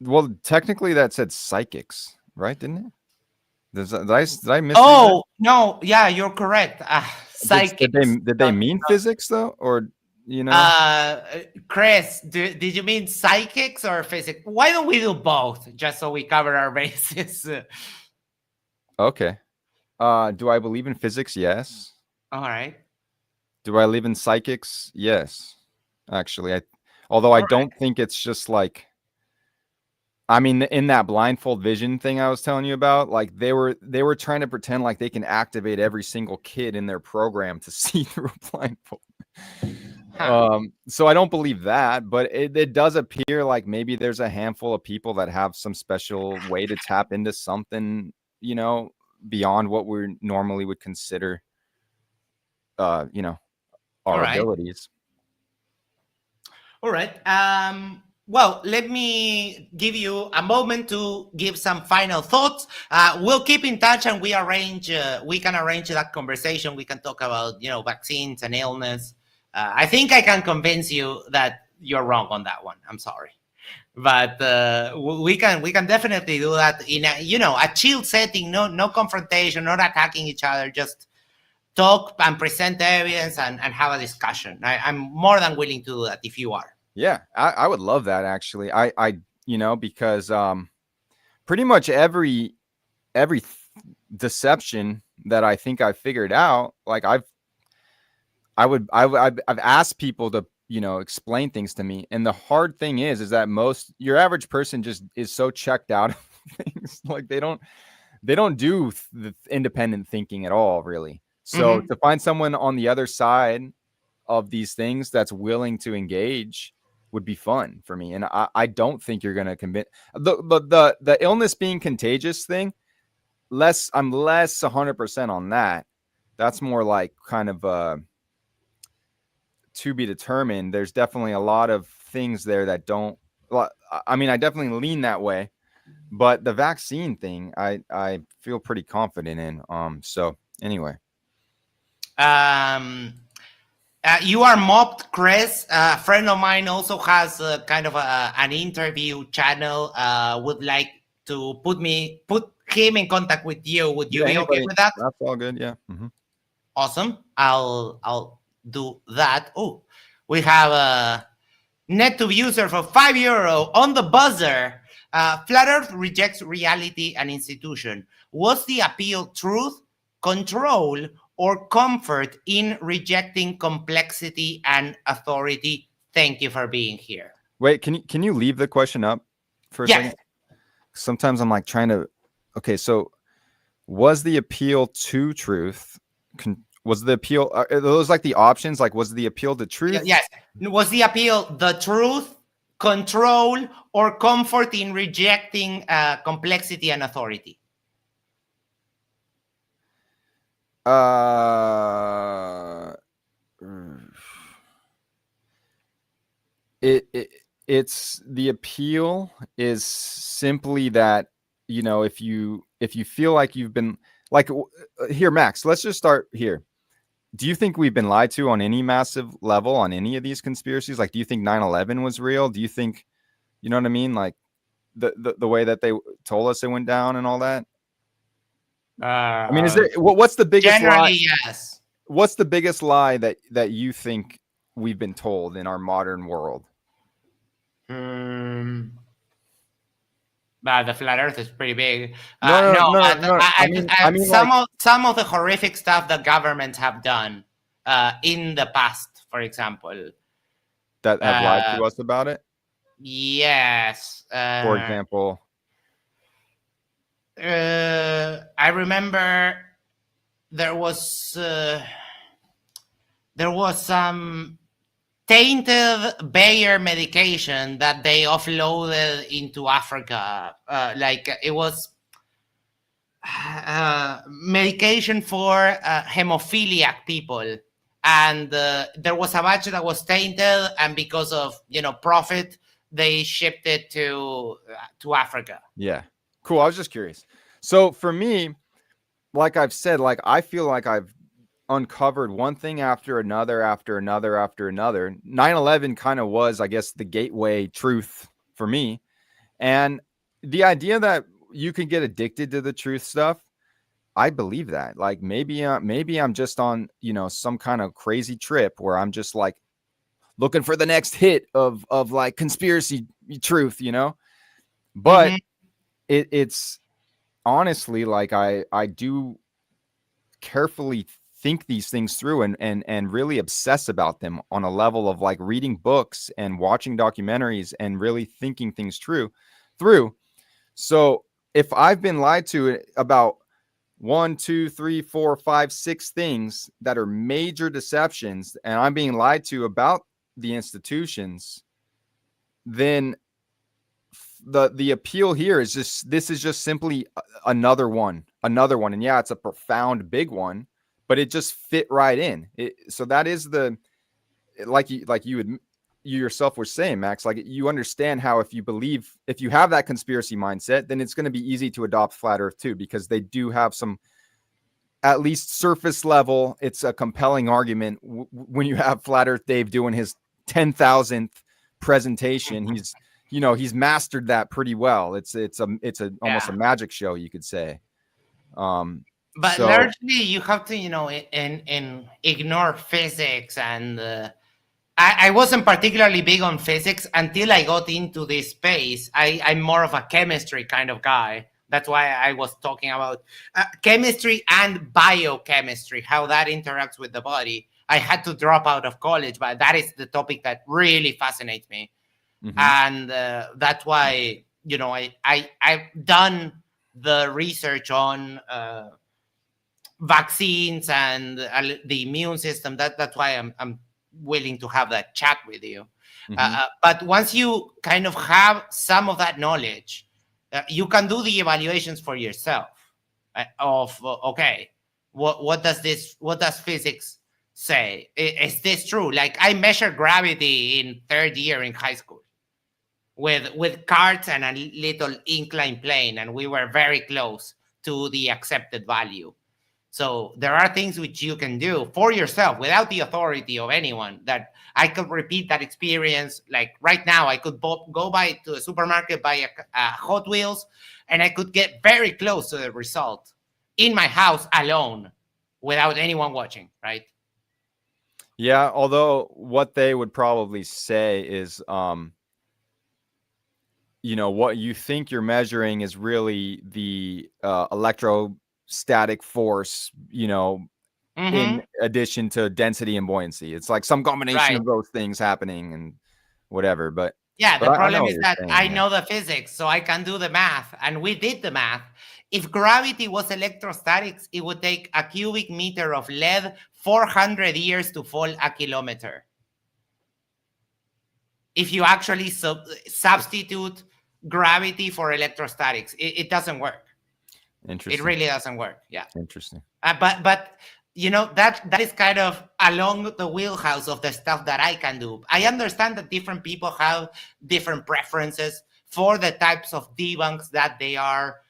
Well, technically that said psychics, right? Didn't it? Did I miss? Oh, no. Yeah, you're correct. Psychics. Did they mean physics though? Or, Chris, did you mean psychics or physics? Why don't we do both, just so we cover our bases? Okay. Do I believe in physics? Yes. All right. Do I believe in psychics? Yes. Actually, although I don't think it's just like I mean, in that blindfold vision thing I was telling you about, like they were trying to pretend like they can activate every single kid in their program to see through a blindfold. So I don't believe that, but it does appear like maybe there's a handful of people that have some special way to tap into something, you know, beyond what we normally would consider, you know, our All right. abilities. All right. Well, let me give you a moment to give some final thoughts. We'll keep in touch, and we can arrange that conversation. We can talk about, you know, vaccines and illness. I think I can convince you that you're wrong on that one. I'm sorry, but we can definitely do that in a, you know, a chill setting. No confrontation, not attacking each other. Just talk and present evidence and have a discussion. I'm more than willing to do that if you are. Yeah, I would love that actually. I you know, because pretty much every deception that I think I figured out, like I've asked people to, you know, explain things to me, and the hard thing is that your average person just is so checked out of things. Like they don't do the independent thinking at all, really. So to find someone on the other side of these things that's willing to engage would be fun for me. And I don't think you're going to convince the illness being contagious thing. I'm less 100% on that. That's more like kind of to be determined. There's definitely a lot of things there that don't. I mean, I definitely lean that way, but the vaccine thing, I feel pretty confident in. So anyway. You are mobbed, Chris. A friend of mine also has kind of an interview channel. Would like to put him in contact with you. Would you be okay with that? That's all good. Yeah. Mm-hmm. Awesome. I'll do that. Oh, we have a NetTube user for €5 on the buzzer. Flat Earth rejects reality and institution. Was the appeal truth, control, or comfort in rejecting complexity and authority? Thank you for being here. Wait, can you leave the question up for a second? Sometimes I'm like trying to. Okay, so was the appeal to truth? Was the appeal? Are those like the options? Like, was the appeal to truth? Yes. Was the appeal the truth, control, or comfort in rejecting complexity and authority? It's the appeal is simply that, you know, if you feel like you've been like here, Max, let's just start here. Do you think we've been lied to on any massive level on any of these conspiracies? Like, do you think 9/11 was real? Do you think, you know what I mean? Like the way that they told us it went down and all that? I mean, is there what's the biggest generally lie? Yes. What's the biggest lie that you think we've been told in our modern world? But the flat Earth is pretty big. No. I mean, some of the horrific stuff that governments have done in the past, for example, that have lied to us about it. Yes. For example, I remember there was some tainted Bayer medication that they offloaded into Africa. Like it was medication for hemophiliac people. And there was a batch that was tainted, and because of, you know, profit, they shipped it to Africa. Yeah. Cool. I was just curious. So for me, like I've said, like I feel like I've uncovered one thing after another. 9/11 kind of was, I guess, the gateway truth for me. And the idea that you can get addicted to the truth stuff, I believe that. Like maybe I'm just on, you know, some kind of crazy trip where I'm just like looking for the next hit of like conspiracy truth, you know. But it's honestly like I do carefully think these things through and really obsess about them on a level of like reading books and watching documentaries and really thinking things through. So if I've been lied to about 1, 2, 3, 4, 5, 6 things that are major deceptions, and I'm being lied to about the institutions, then the appeal here is this is just simply another one. And yeah, it's a profound big one, but it just fit right in. So that is you yourself were saying, Max, like you understand how if you have that conspiracy mindset, then it's going to be easy to adopt flat earth too, because they do have some, at least surface level, it's a compelling argument. When you have Flat Earth Dave doing his 10,000th presentation, he's mastered that pretty well. It's almost a magic show, you could say. But largely you have to, and ignore physics. And I wasn't particularly big on physics until I got into this space. I'm more of a chemistry kind of guy. That's why I was talking about chemistry and biochemistry, how that interacts with the body. I had to drop out of college, but that is the topic that really fascinates me. Mm-hmm. And that's why, I've done the research on vaccines and the immune system. That's why I'm willing to have that chat with you. Mm-hmm. But once you kind of have some of that knowledge, you can do the evaluations for yourself of okay, what does physics say? Is this true? Like I measured gravity in third year in high school with carts and a little inclined plane, and we were very close to the accepted value. So there are things which you can do for yourself without the authority of anyone, that I could repeat that experience. Like right now, I could go by to a supermarket, buy a Hot Wheels, and I could get very close to the result in my house alone without anyone watching, right? Yeah, although what they would probably say is, what you think you're measuring is really the electrostatic force, mm-hmm. in addition to density and buoyancy. It's like some combination of those things happening and whatever. But yeah, the problem is that I know the physics, so I can do the math. And we did the math. If gravity was electrostatics, it would take a cubic meter of lead 400 years to fall a kilometer. If you actually substitute gravity for electrostatics, it doesn't work. Interesting. It really doesn't work. Yeah. Interesting. But that is kind of along the wheelhouse of the stuff that I can do. I understand that different people have different preferences for the types of debunks that they are,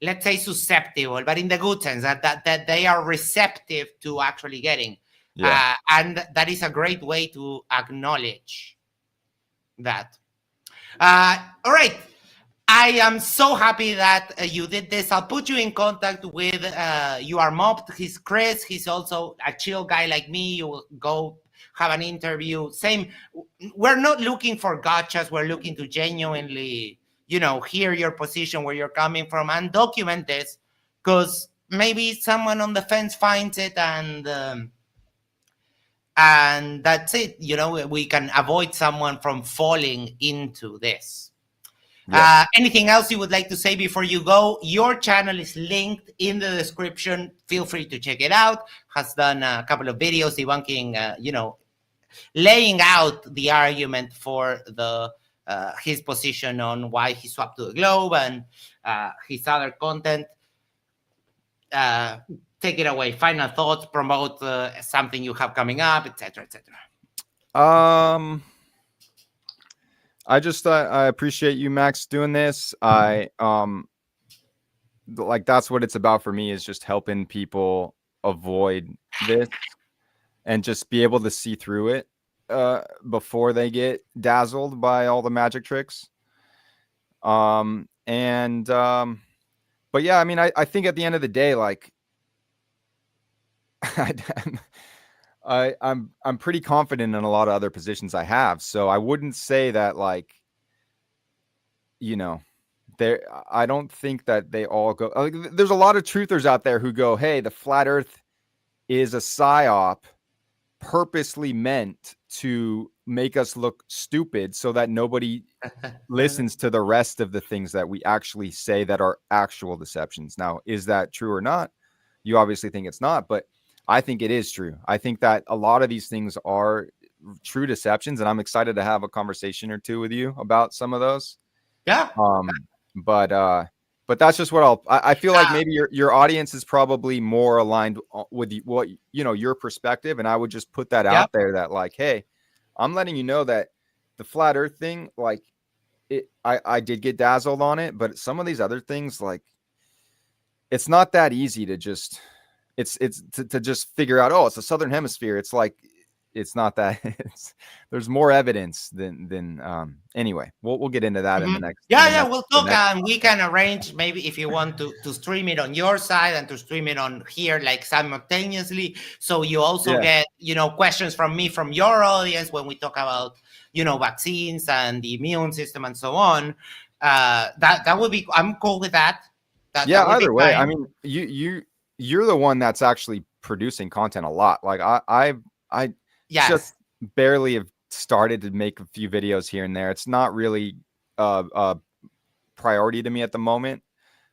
let's say, susceptible, but in the good sense, that they are receptive to actually getting. Yeah. And that is a great way to acknowledge that. All right. I am so happy that you did this. I'll put you in contact with your mob. He's Chris. He's also a chill guy like me. You will go have an interview. Same. We're not looking for gotchas. We're looking to genuinely, hear your position, where you're coming from, and document this, because maybe someone on the fence finds it, and that's it. We can avoid someone from falling into this. Yeah. Anything else you would like to say before you go? Your channel is linked in the description. Feel free to check it out. Has done a couple of videos debunking, laying out the argument for his position on why he swapped to the globe, and his other content. Take it away. Final thoughts. Promote something you have coming up, etc., etc. I appreciate you, Max, doing this. That's what it's about for me, is just helping people avoid this and just be able to see through it before they get dazzled by all the magic tricks. But yeah, I mean, I think at the end of the day, like, I'm pretty confident in a lot of other positions I have. So I wouldn't say that, like, I don't think that they all go, like, there's a lot of truthers out there who go, hey, the flat earth is a psyop purposely meant to make us look stupid so that nobody listens to the rest of the things that we actually say that are actual deceptions. Now, is that true or not? You obviously think it's not, but I think it is true. I think that a lot of these things are true deceptions, and I'm excited to have a conversation or two with you about some of those. Yeah. But that's just what I feel like maybe your audience is probably more aligned with what, you know, your perspective. And I would just put that out there that like, hey, I'm letting you know that the flat earth thing, like I did get dazzled on it, but some of these other things, like it's not that easy to just, to just figure out, oh, it's the southern hemisphere. It's like, it's not that. There's more evidence than anyway, we'll get into that in the next. We'll talk, and we can arrange maybe if you want to stream it on your side and to stream it on here like simultaneously, so you also get, you know, questions from me from your audience when we talk about, you know, vaccines and the immune system and so on. That would be, I'm cool with that. That either way, I mean, you're the one that's actually producing content a lot. Like I just barely have started to make a few videos here and there. It's not really a priority to me at the moment.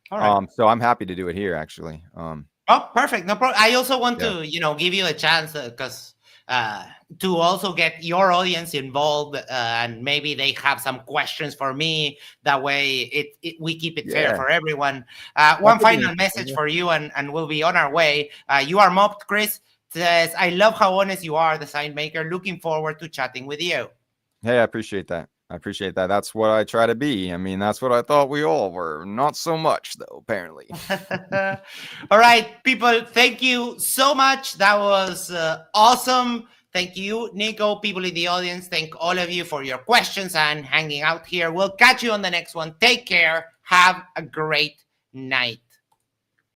All right. So I'm happy to do it here, actually. Oh, perfect. No problem. I also want to, you know, give you a chance because to also get your audience involved, and maybe they have some questions for me. That way, we keep it fair for everyone. One final message for you, and we'll be on our way. You are mobbed, Chris. Says, I love how honest you are, the Signmaker. Looking forward to chatting with you. Hey, I appreciate that. That's what I try to be. I mean, that's what I thought we all were. Not so much, though, apparently. All right, people, thank you so much. That was awesome. Thank you, Nico, people in the audience. Thank all of you for your questions and hanging out here. We'll catch you on the next one. Take care. Have a great night.